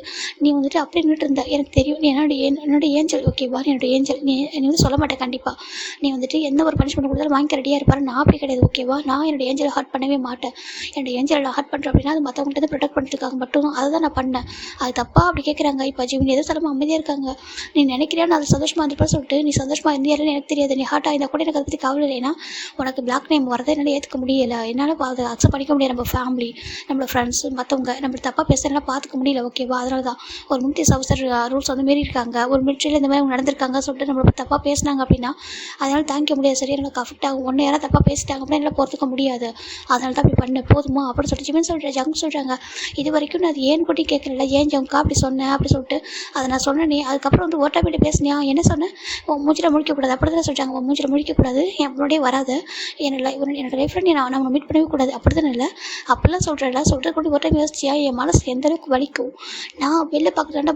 நீ வந்துட்டு அப்படி நின்றுட்டு இருந்த, எனக்கு தெரியும் நீ என்னோட ஏஞ்சல் ஓகேவா, என்னோட ஏஞ்சல், நீ வந்து சொல்ல மாட்டேன் கண்டிப்பாக, நீ வந்துட்டு எந்த ஒரு பனிஷ்மெண்ட் கொடுத்தாலும் வாங்கி ரெடியாக இருப்பாரு, நான் அப்படி கிடையாது ஓகேவா, நான் என்னோட ஏஞ்சலை ஹார்ட் பண்ணவே மாட்டேன், என்னோட ஏஞ்சலை ஹார்ட் பண்ணுறேன் அப்படின்னா அது மற்றவங்கள்ட்ட ப்ரொடெக்ட் பண்ணுறதுக்காக மட்டும் அதை தான் நான் பண்ணேன், அது தப்பா அப்படி கேட்குறாங்க. இப்போ ஜிமின் எதுவும் சொல்லாமல் அமைதியாக இருக்காங்க. நீ நினைக்கிறியா நான் அது சந்தோஷமாக இருந்திருப்பேன் சொல்லிட்டு, நீ சந்தோஷமாக இருந்தியாருன்னு எனக்கு தெரியாது, நீ ஹார்ட் ஆயிருந்தா கூட எனக்கு அதை பற்றி கவலை இல்லைன்னா உனக்கு பிளாக் நேம் வரதை என்னால் ஏற்றுக்க முடியலை, என்னால் அதை அக்செப்ட் பண்ணிக்க முடியாது, நம்ம ஃபேமிலி நம்மளோட ஃப்ரெண்ட்ஸ் மற்றவங்க நம்ம தப்பாக பேசுகிறதுலாம் பார்த்துக்க முடியல ஓகேவா. அதனால தான் ஒரு மிலிட்ரி ஆஃபீஸர் ரூல்ஸ் வந்து மீறி இருக்காங்க, ஒரு மிலிட்ரியில் இந்த மாதிரி அவங்க நடந்திருக்காங்க சொல்லிட்டு நம்மளை தப்பாக பேசினாங்க அப்படின்னா அதனால் தாங்கிக்க முடியாது. சரி எனக்கு அஃபெக்ட் ஆகும். ஒன்று யாராவது தப்பாக பேசிட்டாங்க அப்படின்னா என்னால் பொறுத்துக்க முடியாது. அதனால தான் அப்படி பண்ண போதுமா அப்படின்னு சொல்லிட்டு ஜிமின் சொல்கிறேன். ஜங்க் சொல்கிறாங்க இது வரைக்கும் நான் அது ஏன் கூட்டி கேட்கல, ஏன் ஜங்கா அப்படி சொன்னேன் அப்படி சொல்லிட்டு அதை நான் சொன்னேனே. அதுக்கப்புறம் வந்து ஓட்டாப்பிட்டு பேசினியா என்ன சொன்னேன், உன் மூச்சில் முழிக்கக்கூடாது அப்படி தான் சொல்கிறாங்க. உன் மூச்சில் முழிக்கக்கூடாது, என் முன்னாடியே வராது, என்னோட லைஃப்பில் நான் நம்ம மீட் பண்ணவே கூடாது அப்படி தானே இல்லை அப்படிலாம் சொல்கிறேன்ல. சொல்கிற கூட ஒரு டைம் யோசிச்சியா என் மனசு எந்த அளவுக்கு வலிக்கும். நான் வெளில பார்க்குறேன்டா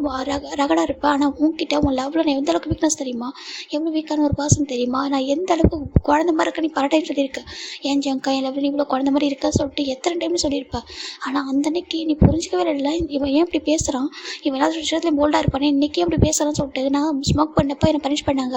ரகடாக இருப்பேன், ஆனால் உன்கிட்ட உன் லவ்வில் நான் எந்த அளவுக்கு வீக்னஸ் தெரியுமா, எவ்வளோ வீக்கான ஒரு பர்சன் தெரியுமா, நான் எந்த அளவுக்கு குழந்த மாதிரி இருக்க. நீ பல டைம் சொல்லியிருக்கேன் என் ஜங்கா என் லவ்வில் நீ இவ்வளோ குழந்த மாதிரி இருக்கா சொல்லிட்டு எத்தனை டைம் சொல்லியிருப்பேன். ஆனால் அந்த அன்னைக்கு நீ புரிஞ்சிக்கவே இல்லை. இவன் ஏன் இப்படி பேசுகிறான், இவன் எல்லா விஷயத்துலையும் போல்டாக இருப்பானே, இன்றைக்கி அப்படி பேசுகிறான்னு சொல்லிட்டு நான் ஸ்மோக் பண்ணப்போ என்னை பனிஷ் பண்ணாங்க.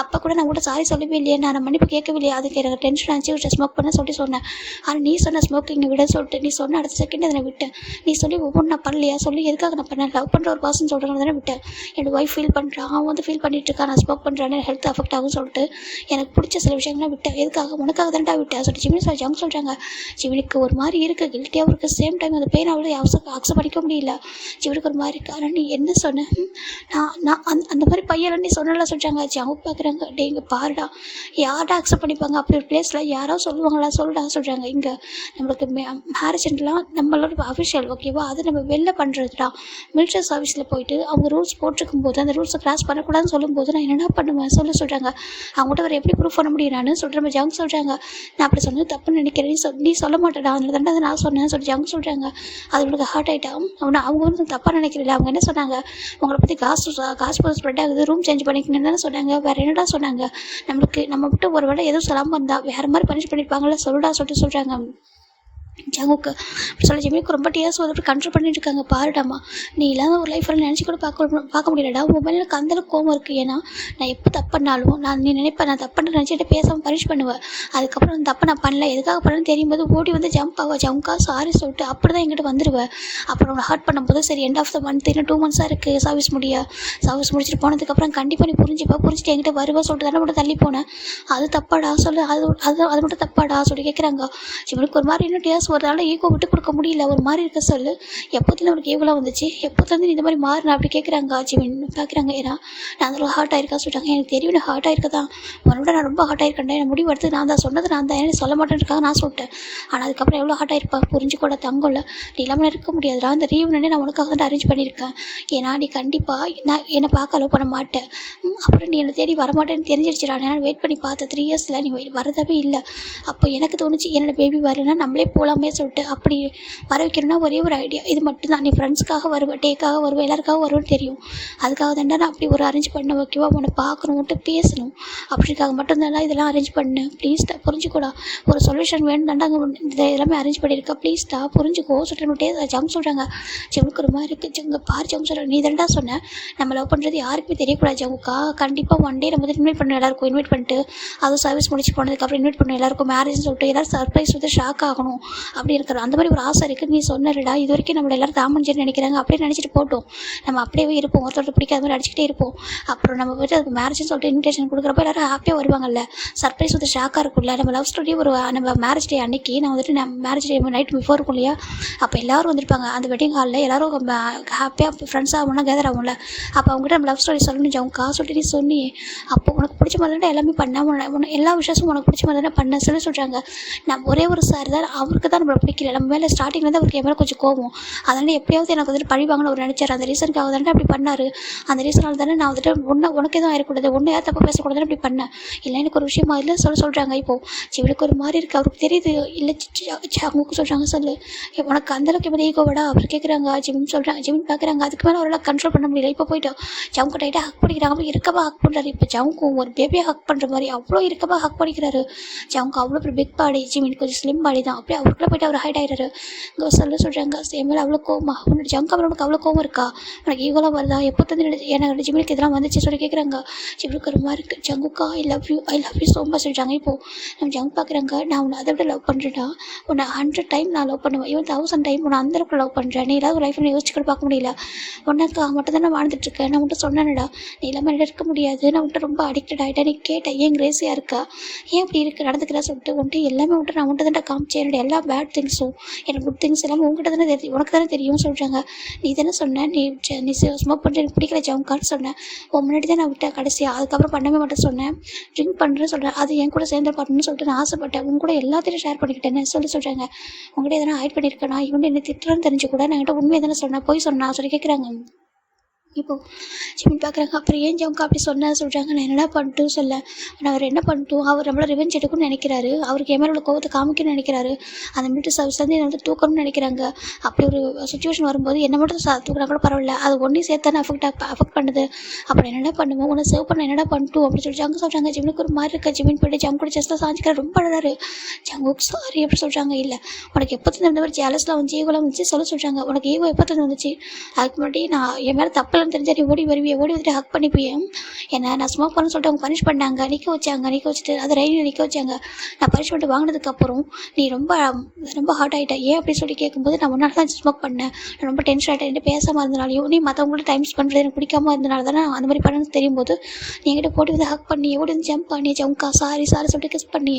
அப்போ கூட நான் கூட சாரி சொல்லவே இல்லையே, நான் மன்னிப்பு கேட்கவே இல்லையா, அதுக்கு எனக்கு டென்ஷன் ஆச்சு ஸ்மோக் பண்ண சொல்லிட்டு சொன்னேன். ஆனால் நீ சொன்ன ஸ்மோக்கிங்கை விட சொல்லிட்டு நீ சொன்ன அடுத்த செகண்ட் அதை நான் விட்டேன். நீ சொல்லி ஒவ்வொன்று நான் பண்ணலையா சொல்லி எதுக்காக நான் பண்ணேன், லவ் பண்ணுற ஒரு பர்சன் சொல்கிறாங்க தானே விட்டேன். என்னோட ஒய்ஃப் ஃபீல் பண்ணுறான், அவன் வந்து ஃபீல் பண்ணிட்டு இருக்கான், நான் ஸ்மோக் பண்ணுறான்னு ஹெல்த் அஃபெக்ட் ஆகும் சொல்லிட்டு எனக்கு பிடிச்ச சில விஷயங்கள்லாம் விட்டேன். எதுக்காக உனக்காக தான்டா விட்டேன் சொல்லிட்டு ஜிமினி ஜங்க் சொல்கிறாங்க. ஜிமினிக்கு ஒரு மாதிரி இருக்குது, கில்ட்டியாகவும் இருக்குது, சேம் டைம் அந்த பெயின் அவ்வளோ அக்செப்ட் பண்ணிக்க முடியல. ஜிமினிக்கு ஒரு மாதிரி இருக்குது. ஆனால் நீ என்ன சொன்ன, நான் அந்த மாதிரி பையன் நீ சொன்னலாம் சொல்கிறாங்க. அவங்க பார்க்குறாங்க, டே இங்கே பாருடா யார்டா அக்செப்ட் பண்ணிப்பாங்க அப்படி ஒரு பிளேஸில், யாரோ சொல்லுவாங்களா சொல்லுடா சொல்கிறாங்க. இங்கே நம்மளுக்கு மேரேஜ்லாம் நம்மளோட அஃபிஷியல் ஓகேவா, அது நம்ம வெளில பண்ணுறதுடா. மிலிட்ரி சர்வீஸில் போயிட்டு அவங்க ரூல்ஸ் போட்டிருக்கும் போது அந்த ரூல்ஸை கிராஸ் பண்ணக்கூடாதுன்னு சொல்லும்போது நான் என்னென்ன பண்ணுவேன் சொல்கிறாங்க. அவங்கள்ட்ட வேறு எப்படி ப்ரூஃப் பண்ண முடியும் நான் சொல்கிறேன். ஜங்க் சொல்கிறாங்க நான் அப்படி சொன்னது தப்புன்னு நினைக்கிறேன், நீ சொல்ல மாட்டேடா அதில் தாண்டா அதை நான் சொன்னேன்னு சொல்லி ஜங்க் சொல்கிறாங்க. அது உங்களுக்கு ஹார்ட் ஆகிட்டான். அவங்க வந்து தப்பாக நினைக்கிறீங்களா, அவங்க என்ன சொன்னாங்க, உங்களை பற்றி காசு போது ஸ்ப்ரெட் ஆகுது, ரூம் சேஞ்ச் பண்ணிக்கணுன்னு தானே சொன்னாங்க, வேறு என்னடா சொன்னாங்க. நம்ம மட்டும் ஒரு வேளை எதுவும் சொல்லாமல் இருந்தால் வேறு மாதிரி பனிஷ் பண்ணியிருப்பாங்களா சொல்லுடா சொல்லிட்டு சொல்கிறாங்க. ஜங்குக்கு அப்படி சொல்லி ஜிமிக்கு ரொம்ப டியர்ஸ் வந்து அப்படி கண்ட்ரோல் பண்ணிட்டு இருக்காங்க. பாருடாமா நீ இல்லாத ஒரு லைஃப்பில் நினச்சி கூட பார்க்க முடியலடா, உன் மேலே எனக்கு அந்தளவுக்கு கோவம் இருக்குது. ஏன்னா நான் எப்போ தப்பு பண்ணாலும் நீ நினைப்பேன் நான் தப்புன்னு நினச்சிட்டு பேசாமல் பனிஷ் பண்ணுவேன். அதுக்கப்புறம் அந்த தப்பு நான் பண்ணல, எதுக்காக பண்ணணும்னு தெரியும் போது ஓடி வந்து ஜம்ப் ஆவா, ஜங்கா சாரி சொல்லிட்டு அப்படி தான் எங்கிட்ட வந்துடுவேன். அப்புறம் உன்னை ஹர்ட் பண்ணும்போது சரி எண்ட் ஆஃப் த மந்த் இன்னும் 2 months இருக்குது சர்வீஸ் முடிச்சுட்டு போனதுக்கப்புறம் கண்டிப்பாக நீ புரிஞ்சுட்டு என்கிட்ட வருவா சொல்லிட்டு தானே மட்டும் தள்ளி போனேன். அது தப்பாடா சொல்லு, அது மட்டும் தப்பாடா சொல்லி கேட்குறாங்க. ஜிமிக்கு ஒரு மாதிரி இன்னும் டியர்ஸ் வரதால ஈகோ விட்டு கொடுக்க முடியல, ஒரு மாதிரி இருக்க சொல்லு. எப்போதுலேருந்து உனக்கு ஈகோலாம் வந்துச்சு, எப்போதுலேருந்து நீ இந்த மாதிரி மாறினா அப்படி கேட்குறாங்க. ஜிமின் பார்க்குறாங்க. ஏன்னா நான் அதில் ஹார்ட் ஆயிருக்கா சொல்லிட்டாங்க. எனக்கு தெரியும் நான் ஹார்ட் ஆயிருக்க தான், உன்னோட நான் ரொம்ப ஹார்ட் ஆயிருக்கேன், என் முடிவு எடுத்து நான் தான் சொன்னது நான் தான், எனக்கு சொல்ல மாட்டேன்ருக்காங்க நான் சொல்லிட்டேன். ஆனால் அதுக்கப்புறம் எவ்வளோ ஹார்ட் ஆயிருப்பா புரிஞ்சுக்கூட தங்கல. நீ இல்லாமல் இருக்க முடியாதுடா, அந்த ரீயூனியனே நான் உனக்காக தான் அரேஞ்ச் பண்ணியிருக்கேன். ஏன்னா நீ கண்டிப்பாக நான் என்னை பார்க்க அலோவ் பண்ண மாட்டேன், அப்புறம் நீ என்னை தேடி வரமாட்டேன்னு தெரிஞ்சிடுச்சுடா. நான் வெயிட் பண்ணி பார்த்தேன் 3 yearsல நீ வரதாவே இல்லை. அப்போ எனக்கு தோணுச்சு என்னோட பேபி வரலன்னா நம்மளே போகலாமே சொல்லிட்டு அப்படி வர வைக்கணும்னா ஒரே ஒரு ஐடியா இது மட்டும்தான். நீ ஃப்ரெண்ட்ஸ்க்காக வருவேன், டேக்காக வருவேன், எல்லாருக்காக வருவேன்னு தெரியும். அதுக்காக தாண்டா நான் அப்படி ஒரு அரேஞ்ச் பண்ண ஓகேவா, உன்னை பார்க்கணுன்ட்டு பேசணும் அப்படிக்காக மட்டும்தான் இதெல்லாம் அரேஞ்ச் பண்ணேன். ப்ளீஸ்டா புரிஞ்சுக்கூடா, ஒரு சொல்யூஷன் வேணும் தாண்டா அங்கே இது எல்லாமே அரேஞ்ச் பண்ணியிருக்கா, ப்ளீஸ்டா புரிஞ்சுக்கோ சொல்லிட்டு ஜம் சொல்கிறாங்க. ஜம்முக்கு ஒரு மாதிரி இருக்குது. இங்கே பாரு ஜம் சொல்கிறேன், நீ தாண்டா சொன்னேன் நம்ம லவ் பண்ணுறது யாருக்குமே தெரியக்கூடாது ஜம்முக்கா, கண்டிப்பாக ஒன் டே நம்ம வந்து இன்வைட் பண்ணணும், எல்லாருக்கும் இன்வைட் பண்ணிட்டு அதுவும் சர்வீஸ் முடிச்சு போனதுக்கப்புறம் இன்வைட் பண்ணணும் எல்லாருக்கும் மேரேஜ்னு சொல்லிட்டு எல்லோரும் சர்ப்ரைஸ் வந்து ஷாக் ஆகணும் அப்படி இருக்கிற அந்த மாதிரி ஒரு ஆசை இருக்குது. நீ சொன்னடா இது வரைக்கும் நம்மளை எல்லாரும் தாமஞ்சேன்னு நினைக்கிறாங்க, அப்படியே நினச்சிட்டு போட்டோம், நம்ம அப்படியே இருப்போம், ஒருத்தர் பிடிக்காத மாதிரி அடிச்சுக்கிட்டே இருப்போம். அப்புறம் நம்ம போய்ட்டு அதுக்கு மேரேஜ்னு சொல்லிட்டு இன்விடேஷன் கொடுக்குறப்ப எல்லாரும் ஹாப்பியாக வருவாங்கல்ல, சர்ப்ரைஸ் வந்து ஷாக்காக இருக்கும்ல. நம்ம லவ் ஸ்டோரி ஒரு நம்ம மேரேஜ் டே அன்னைக்கு நான் வந்துட்டு மேரேஜ் டே நைட் பிஃபோர் இருக்கும் இல்லையா, அப்போ எல்லோரும் வந்திருப்பாங்க அந்த வெட்டிங் ஹாலில், எல்லோரும் ஹாப்பியாக ஃப்ரெண்ட்ஸாக ஒன்றா கேதர் ஆகும்ல. அப்போ அவங்ககிட்ட நம்ம லவ் ஸ்டோரி சொல்லணும் அவங்க காசு சொல்லிட்டு நீ சொன்னி, அப்போ உனக்கு பிடிச்ச மாதிரி தான் எல்லாமே பண்ண எல்லா விஷயமும் உனக்கு பிடிச்ச மாதிரி தான் பண்ண சொல்கிறாங்க. நம்ம ஒரே ஒரு சார் தான் அவருக்கு தான் நம்மளை பிடிக்கல, நம்ம மேலே ஸ்டார்டிங்லேருந்து அவருக்கு என் மேலே கொஞ்சம் கோவம், அதனால் எப்படியாவது எனக்கு வந்துட்டு பழிவாங்கன்னு அவர் நினச்சார். அந்த ரீசனுக்காக தானே அப்படி பண்ணார், அந்த ரீசனால் தானே நான் வந்துட்டு உனக்கு எதுவும் ஆயிடக்கூடாது, ஒன்று யார் தப்பாக பேசக்கூடாதுன்னு அப்படி பண்ணேன். இல்லை எனக்கு ஒரு விஷயமா இல்லை சொல்கிறாங்க. இப்போது சிவனுக்கு ஒரு மாதிரி இருக்குது, அவருக்கு தெரியுது இல்லை அவங்க சொல்கிறாங்க சொல்லு உனக்கு அந்தளவுக்கு எப்படி ஈகோவடா அவர் கேட்குறாங்க. ஜிமின் சொல்கிறாங்க. ஜிமின் பார்க்குறாங்க. அதுக்கு மேலே அவரால் கண்ட்ரோல் பண்ண முடியல. இப்போ போய்ட்டோம் ஜவுக்கு டைட்டாக ஹக் பண்ணிக்கிறாங்க, அப்படி இருக்கமாக ஹக் பண்ணுறாரு. இப்போ ஜவுக்கும் ஒரு பேபியாக ஹக் பண்ணுற மாதிரி அவ்வளோ இருக்கமாக ஹக் பண்ணிக்கிறாரு. ஜவுக்கு அவ்வளோ ஒரு பிக் பாடி, ஜிமின் கொஞ்சம் ஸ்லிம் பாடி தான், அப்படியே அவருக்குள்ளே போய்ட்டு அவர் ஹைட் ஆகிடுறாரு. இங்கே சொல்கிறாங்க என் மேலே அவ்வளோ கோவமா, உன்னோட ஜங்க் அவனுக்கு அவ்வளோ கோவம் இருக்கா, உனக்கு ஈகோலாம் வருதா, எப்போ தந்து எனக்கு ஜிமினுக்கு இதெல்லாம் வந்துச்சு சொல்லி கேட்குறாங்க. ஜிமினுக்கு ஒரு மாதிரி இருக்குது. ஜங்குக்கா I love you so much சொல்கிறாங்க. இப்போது நம்ம ஜங்க் பார்க்குறாங்க. நான் உன்னை அதை விட லவ் பண்ணுறேன்டா, உன்னை 100 time நான் லவ் பண்ணுவேன், இவன் 1000 time உன்னை அந்தளவுக்கு லவ் பண்ணுறேன். நீ இல்லாத லைஃப்பில் யோசிச்சு கூட பார்க்க முடியல, உனக்காக மட்டும் தான் நான் வாழ்ந்துட்டுருக்கேன். நான் உன்ட்ட சொன்னேன்டா நீ இல்லாமல் இருக்க முடியாது, நான் உன்ட்ட ரொம்ப அடிக்டட் ஆகிட்டேன். நீ கேட்டேன் ஏன் கிரேஸியாக இருக்கா, ஏன் இப்படி நடந்துக்கிறா சொல்லிட்டு உன்ட்டு எல்லாமே நான் உன்ட்ட தான் காமிச்சேன். என்னோட எல்லா பேட் திங்ஸும் எனக்கு குட் திங்ஸ் எல்லாமே உங்ககிட்ட தானே தெரியும், உனக்கு தானே தெரியும்னு சொல்கிறாங்க. நீ தானே சொன்ன நீ ஸ்மோக் பண்ணுற எனக்கு பிடிக்கல ஜவுக்கான்னு சொன்னேன். முன்னாடி தான் நான் விட்டேன் கடைசியாக, அதுக்கப்புறம் பண்ணவே மாட்டேன்னு சொன்னேன். ட்ரிங்க் பண்ணுறேன்னு சொல்கிறேன், அது என் கூட சேர்ந்து பண்ணணும்னு சொல்லிட்டு நான் ஆசைப்பட்டேன். உங்க கூட எல்லாத்தையும் ஷேர் பண்ணிக்கிட்டேன்னு சொல்கிறாங்க. உங்கள்கிட்ட எதனா ஹைட் பண்ணியிருக்கேனா, இவங்க என்ன திட்டுறேன்னு தெரிஞ்சு கூட நான் என்கிட்ட உண்மையை தானே சொன்னேன், போய் சொன்னா சொல்லி கேட்குறாங்க. இப்போது ஜிமின் பார்க்குறாங்க. அப்புறம் ஏன் ஜவுக்கா அப்படி சொன்ன சொல்கிறாங்க. நான் என்னடா பண்ணிட்டும் சொல்ல, நான் அவர் என்ன பண்ணிட்டும், அவர் நம்மளை ரிவெஞ்ச் எடுக்கணும்னு நினைக்கிறாரு, அவருக்கு என் மேலே உள்ள கோவத்தை காமிக்கணும்னு நினைக்கிறாரு, அந்த மிலிட்ரி சர்வீஸ்லேருந்து என்னை வந்து தூக்கணும்னு நினைக்கிறாங்க. அப்படி ஒரு சுச்சுவேஷன் வரும்போது என்னை மட்டும் தூக்குனா கூட பரவாயில்ல, அது ஒன்றையும் சேர்த்தானே அஃபெக்ட் பண்ணுது. அப்புறம் என்னடா பண்ணுவோம், உன்னை சேவ் பண்ண என்னடா பண்ணிட்டும் அப்படின்னு சொல்லி ஜங்கு சொல்கிறாங்க. ஜிமினுக்கு ஒரு மாதிரி இருக்க. ஜிமின் போய்ட்டு ஜங்கு கூட செஸ்ட்டில் சாஞ்சிக்கிற ரொம்ப அழகாரு. ஜங்குக்கு சாரி அப்படி சொல்கிறாங்க. இல்லை உனக்கு எப்போ இந்த மாதிரி ஜேலஸ்லாம் வந்து ஈகோலாம் வந்துச்சு சொல்ல சொல்கிறாங்க. உனக்கு ஈகோ எப்போ வந்துச்சு, அதுக்கு முன்னாடி நான் என் மேலே தப்பலன்னு தெரிஞ்சா நீ ஓடி வருவியே, ஓடி வந்துட்டு ஹக் பண்ணிப்பியேன். ஏன்னா நான் ஸ்மோக் பண்ண சொல்லிட்டு அவங்க பனிஷ் பண்ணாங்க, நிற்க வச்சுட்டு அதை ரயிலில் நிற்க வச்சாங்க. நான் பனிஷ்மெண்ட் வாங்கினதுக்கப்புறம் நீ ரொம்ப ரொம்ப ஹார்ட் ஆகிட்டேன் ஏன் அப்படின்னு சொல்லி கேட்கும்போது, நான் முன்னாடி தான் ஸ்மோக் பண்ணேன், நான் ரொம்ப டென்ஷன் ஆகிட்டேன், என்கிட்ட பேசாமல் இருந்தனாலையும் நீ மற்றவங்கள்ட்ட டைம் ஸ்பெண்ட் பண்ணுறது எனக்கு பிடிக்காம இருந்தனால தானே அந்த மாதிரி பண்ணணும்னு தெரியும் போது நீ என்கிட்ட போட்டு வந்து ஹக் பண்ணி ஓடி வந்து ஜம்ப் பண்ணி ஜம்கா சாரி சொல்லிட்டு கிஸ் பண்ணி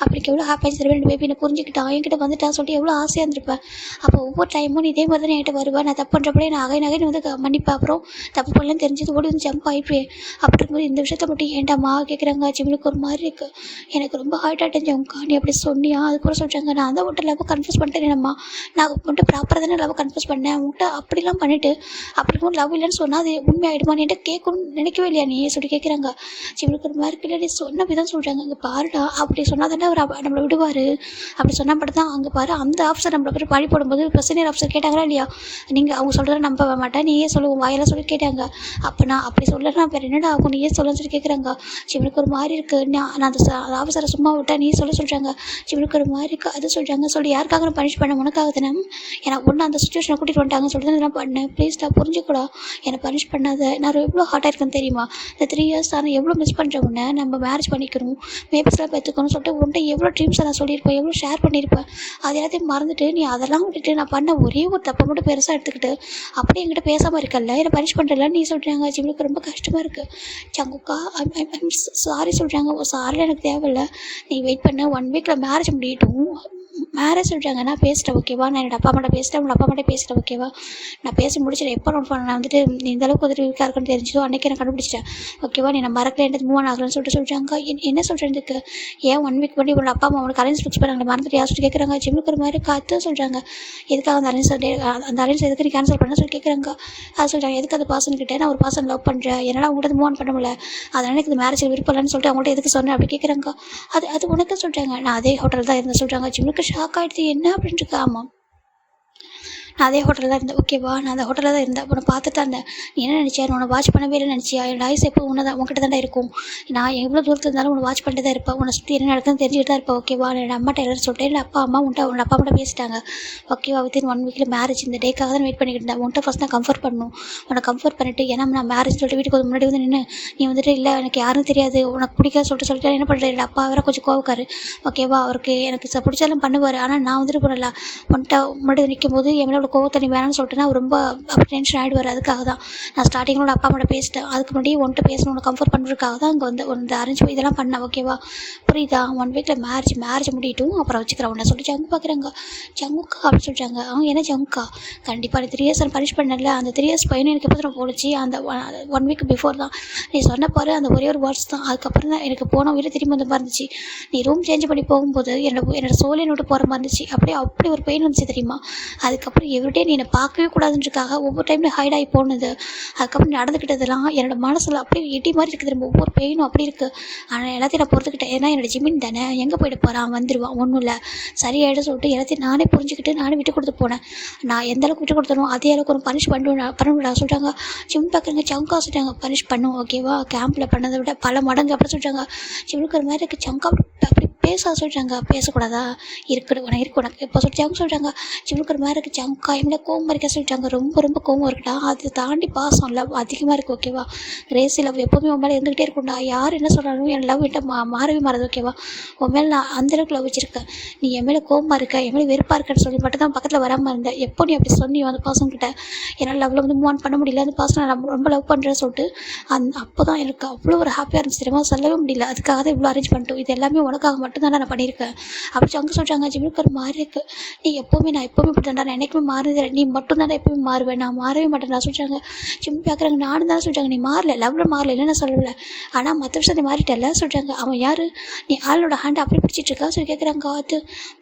அப்படிக்கு எவ்வளோ ஹாப்பியாக தருவேன். ரெண்டு பேபி என்னை புரிஞ்சுக்கிட்டான், என்கிட்ட வந்துட்டான் சொல்லிட்டு எவ்வளோ ஆசையாக இருந்திருப்பேன். அப்போ ஒவ்வொரு டைமும் நீ இதே மாதிரி தான் என்கிட்ட வருவேன், நான் தப்பு பண்ணுறப்படே நான் நகை வந்து மன்னிப்பேன். அப்புறம் தப்பு பண்ணலன்னு தெரிஞ்சது ஓடி வந்து ஜம்ப் ஆகிப்பேன். அப்படி இருக்கும்போது இந்த விஷயத்த மட்டும் ஏன்டாமா கேட்குறாங்க. ஜிமினுக்கு ஒரு மாதிரி இருக்குது. எனக்கு ரொம்ப ஹார்ட் அட்டாக் ஜம்கா, நீ அப்படி சொன்னியா, அது கூட சொல்கிறாங்க. நான் அந்த மட்டும் லவ் கன்ஃபியூஸ் பண்ணிட்டேனேம்மா, நான் மட்டும் ப்ராப்பராக தானே லவ் கன்ஃபியூஸ் பண்ணேன், உங்கள்கிட்ட அப்படிலாம் பண்ணிவிட்டு அப்படி இருக்கும்போது லவ் இல்லைன்னு சொன்னால் அது உண்மையாயிடுமா, நீ என்கிட்ட கேட்கணும்னு நினைக்கவே இல்லையா நீ சொல்லி கேட்குறாங்க. ஜிமினுக்கு ஒரு மாதிரி இல்லை, நீ சொன்ன விதம் சொல்கிறாங்க. அங்கே பாருடா அப்படி சொன்னால் தானே அவர் நம்மளை விடுவார், அப்படி சொன்னால் மட்டும் தான் அங்கே பாரு அந்த ஆஃபீஸர் நம்மளை போய் பழி போடும்போது பிரசனியர் ஆஃபீஸர் கேட்டாங்களா இல்லையா, நீங்கள் அவங்க சொல்கிறத நம்ப மாட்டேன் நீயே சொல்லுவோம் வாயெல்லாம் சொல்லி கேட்டாங்க. அப்போ நான் அப்படி சொல்லலாம் வேறு என்னடா ஆகும் நீயே சொல்லன்னு சொல்லி கேட்குறாங்க. சிவனுக்கு ஒரு மாதிரி இருக்குது. நான் அந்த ஆஃபீஸரை சும்மா விட்டா நீ சொல்கிறாங்க. சிவனுக்கு ஒரு மாதிரி இருக்குது. அது சொல்கிறாங்க. சொல்லி யாருக்காக நான் பனிஷ் பண்ண, உனக்காக தானே, ஏன்னா ஒன்று அந்த சுச்சுவேஷனை கூட்டிகிட்டு வந்துட்டாங்கன்னு சொல்லிட்டு தான் இதெல்லாம் பண்ணேன். ப்ளீஸ் நான் புரிஞ்சுக்கூடா, என்னை பனிஷ் பண்ணாத, நான் எவ்வளோ ஹார்ட்டாக இருக்கேன்னு தெரியுமா, இந்த 3 இயர்ஸ் நான் எவ்வளோ மிஸ் பண்ணுறேன் உன்னை, நம்ம மேரேஜ் பண்ணிக்கணும் மேபஸ்லாம் பெற்றுக்கணும்னு சொல்லிட்டு உன்ட்ட எவ்வளோ ட்ரீம்ஸை நான் சொல்லியிருப்பேன், எவ்வளோ ஷேர் பண்ணியிருப்பேன், அது எல்லாத்தையும் மறந்துட்டு நீ அதெல்லாம் விட்டுட்டு நான் பண்ண ஒரே ஒரு தப்பை மட்டும் பெருசாக எடுத்துக்கிட்டு அப்படியே என்கிட்ட பேசாமல் இருக்கல, என்னை பனிஷ் பண்ணுறல நீ சொல்கிறாங்க. ஜிம்னுக்கு ரொம்ப கஷ்டமாக இருக்குது. சங்குக்கா ஐம் சாரி சொல்கிறாங்க. சாரியில் எனக்கு தேவையில்லை, நீ வெயிட் பண்ண 1 வீக்கில் மேரேஜ் முடியட்டும். மேரேஜ் சொல்கிறாங்க. நான் பேசிட்டேன் ஓகேவா, நான் என்னோட அப்பா அம்மாட்ட பேசிட்டேன், உங்கள் அப்பா அம்மாட்ட பேசிட்டேன் ஓகேவா, நான் பேசி முடிச்சிட்டேன். எப்போ நோட் பண்ண நான் வந்துட்டு நீ இந்தளவுக்கு வந்துட்டு வீக்காக இருக்குன்னு தெரிஞ்சதோ அன்றைக்கி நான் கண்டுபிடிச்சிட்டேன் ஓகேவா, நீ நான் மறக்கல என்னது மூவ் ஆகலன்னு சொல்கிறாங்க. என்ன சொல்கிறதுக்கு, ஏன் 1 வீக் பண்ணி உங்களோட அப்பா அம்மா உனக்கு அலைன்ஸ் ஃபிக்ஸ் பண்ணாங்க மறந்துட்டு யார் சொல்லி கேட்குறாங்க. ஜிம்முக்கு ஒரு மாதிரி காற்று சொல்கிறாங்க. எதுக்காக அந்த அலைன்ஸ் எதுக்கு நீ கேன்சல் பண்ண சொல்லி கேட்குறாங்க. அது சொல்கிறாங்க எதுக்கு அந்த பர்சன் கிட்டே நான் ஒரு பர்சன் லவ் பண்ணுறேன், என்னால் அவங்கள்ட்ட மூவ் ஆன் பண்ண முடியல, அதனால் எனக்கு இந்த மேரேஜ் விருப்பம் இல்லைன்னு சொல்லிட்டு அவங்கள்ட்ட எதுக்கு சொன்னேன் அப்படி கேட்குறாங்க. அது உனக்கு சொல்கிறாங்க. நான் அதே ஹோட்டல் தான் இருந்தேன் சொல்கிறாங்க. ஜிம்முக்கு ஷாக் ஆகிடுது, என்ன அப்படின்ட்டு. ஆமாம் நான் அதே ஹோட்டலில் தான் இருந்தேன் ஓகேவா, நான் அந்த ஹோட்டலில் தான் இருந்தேன். உன்னை பார்த்துட்டு தான் இருந்தேன். நீ என்ன நினச்சியா, உன்னை வாட்ச் பண்ணவே இல்லை நினச்சியா, என்னோட ஐஸ் எப்போ உன்னை தான் உங்ககிட்ட தான் இருக்கும், நான் எவ்வளோ தூரத்தில் இருந்தாலும் உன்னை வாட்ச் பண்ணிட்டு தான் இருப்பேன், உன்னை சுற்றி என்ன நடக்குதுன்னு தெரிஞ்சுட்டு தான் இருப்பேன் ஓகேவா. என்னோட அம்மாட்ட எல்லாரும் சொல்லிட்டேன், இல்லை அப்பா அம்மா உன்னை அப்பா மட்டும் பேசிட்டாங்க ஓகேவா. வித்தின் 1 வீக்கில் மேரேஜ், இந்த டேக்காக தான் வெயிட் பண்ணிக்கிட்டு இருந்தேன். உன்ட்ட ஃபஸ்ட் நான் கம்ஃபர்ட் பண்ணணும், உன்னை கம்ஃபர்ட் பண்ணிவிட்டு, ஏன்னா நான் மேரேஜ் சொல்லிட்டு வீட்டுக்கு வந்து முன்னாடி வந்து நின்று நீ வந்துட்டு இல்லை எனக்கு யாரும் தெரியாது உனக்கு பிடிக்காது சொல்லிட்டு என்ன பண்ணுறேன். இல்லை அப்பா வேறு கொஞ்சம் கோவக்காரு ஓகேவா, அவருக்கு எனக்கு பிடிச்சாலும் பண்ணுவார், ஆனால் நான் வந்துட்டு போனல உன்ட்ட முன்னாடி நிற்கும் போது என் மேலே கோவத்தை நீ வேணும்னு சொல்லிட்டுனா ரொம்ப அப்படி டென்ஷன் ஆகிடுவார். அதுக்காக தான் நான் ஸ்டார்டிங்கில் அப்பா அம்மாட்ட பேசிட்டேன். அதுக்கு முன்னாடி உன்ட்ட பேசணும், உன்னை கம்ஃபர்ட் பண்ணுறதுக்காக தான் அங்கே வந்து இந்த அரேஞ்ச் இதெல்லாம் பண்ணேன் ஓகேவா. புரியுதா, 1 வீக்கில் மேரேஜ் முடியட்டும் அப்புறம் வச்சுக்கிறேன் உன்னை சொல்லி ஜங்கு பார்க்குறாங்க. ஜங்குக்கா அப்படின்னு சொல்லிட்டாங்க. அவங்க என்ன ஜங்குக்கா, கண்டிப்பாக நீ 3 இயர்ஸ் நான் பனிஷ் பண்ணல, அந்த 3 இயர்ஸ் பையனை எனக்கு எப்போ தான் போடுச்சு, அந்த 1 வீக் பிஃபோர் தான் நீ சொன்ன பாரு, அந்த ஒரே ஒரு வேர்ட்ஸ் தான். அதுக்கப்புறம் தான் எனக்கு போன வீடு திரும்பி வந்த மாதிரி இருந்துச்சு. நீ ரூம் சேஞ்ச் பண்ணி போகும்போது என்னோட சோலை நோட்டு போகிற மாதிரி இருந்துச்சு. அப்படி ஒரு பெயின் வந்துச்சு தெரியுமா. அதுக்கப்புறம் எவ்ரிடே நீ என்னை பார்க்கவே கூடாதுன்றதுக்காக ஒவ்வொரு டைம்ல ஹைட் ஆகி போனது, அதுக்கப்புறம் நடந்துக்கிட்டதெல்லாம் என்னோட மனசில் அப்படியே இடி மாதிரி இருக்குது. திரும்ப ஒவ்வொரு பெயினும் அப்படி இருக்குது. ஆனால் எல்லாத்தையும் நான் பொறுத்துக்கிட்டேன். ஏன்னா என்னோட ஜிமின் தானே, எங்கே போயிட்டு போகிறான், வந்துடுவான், ஒன்றும் இல்லை சரியாயிடும் சொல்லிட்டு எல்லாத்தையும் நானே புரிஞ்சுக்கிட்டு நானே விட்டு கொடுத்து போனேன். நான் எந்த அளவுக்கு விட்டு கொடுத்தனோ அதே அளவுக்கு ஒரு பனிஷ் பண்ண சொல்லிட்டாங்க. ஜிம் பார்க்குறங்க சங்கா சொல்லிட்டாங்க பனிஷ் பண்ணும் ஓகேவா, கேம்பில் பண்ணதை விட பல மடங்கு அப்படி சொல்லிட்டாங்க. ஜிம்முக்கு ஒரு மாதிரி இருக்குது. சங்கா அப்படி பேச சொல்லிட்டாங்க. பேசக்கூடாதா, உனக்கு இப்போ சொல்லிட்டாங்க. ஜிம்முக்கு ஒரு மாதிரி இருக்குது. சங்கா எவ்வளோ கோவம் இருக்க சொல்லிட்டாங்க. ரொம்ப கோவம் இருக்குடா, அது தாண்டி பாசம் லவ் அதிகமாக இருக்குது ஓகேவா. கிரேசி லவ் எப்போவுமே உன் மேலே இருந்துகிட்டே இருக்கும்டா, யார் என்ன சொல்கிறாலும் என் லவ் கிட்ட மாறவே மாறுது ஓகேவா. உன் மேலே நான் அந்தளவுக்கு லவ் வச்சுருக்கேன். நீ என் மேலே கோவமாக இருக்க, என் மேலே வெறுப்பாக இருக்கன்னு சொல்லி மட்டும் தான் பக்கத்தில் வராமல் இருந்தேன். எப்போ நீ அப்படி சொன்னியோ அந்த பர்சன்கிட்ட என்னால் லவ்வில் வந்து மூவ் ஆன் பண்ண முடியல, அந்த பர்சனை நான் ரொம்ப லவ் பண்ணுறேன்னு சொல்லிட்டு அப்போ தான் எனக்கு அவ்வளோ ஒரு ஹாப்பியாக இருந்துச்சு தெரியுமா, சொல்லவே முடியல. அதுக்காக தான் இவ்வளோ அரேஞ்ச் பண்ணிட்டோம். இது எல்லாமே உனக்காக மட்டும் மட்டும் நான் பண்ணியிருக்கேன் அப்படி அவங்க சொல்கிறாங்க. ஜிம்முக்கு ஒரு மாதிரி இருக்குது, நீ எப்போவுமே நான் எப்போவுமே இப்படி தான்டா, நான் என்றைக்குமே மாறுதில்லை, நீ மட்டும் தானே எப்போவுமே மாறுவேன், நான் மாறவே மாட்டேன் நான் சொல்கிறாங்க. ஜிம் பார்க்குறாங்க. நானும் தானே சொல்கிறாங்க, நீ மாறல, லெவலில் மாறல இல்லைன்னு சொல்லலை, ஆனால் மற்ற விஷயம் நீ மாறிட்டல சொல்கிறாங்க. அவன் யார், நீ ஆளோட ஹேண்டை அப்படி பிடிச்சிட்டு இருக்கா சொல்லி கேட்குறாங்க. அது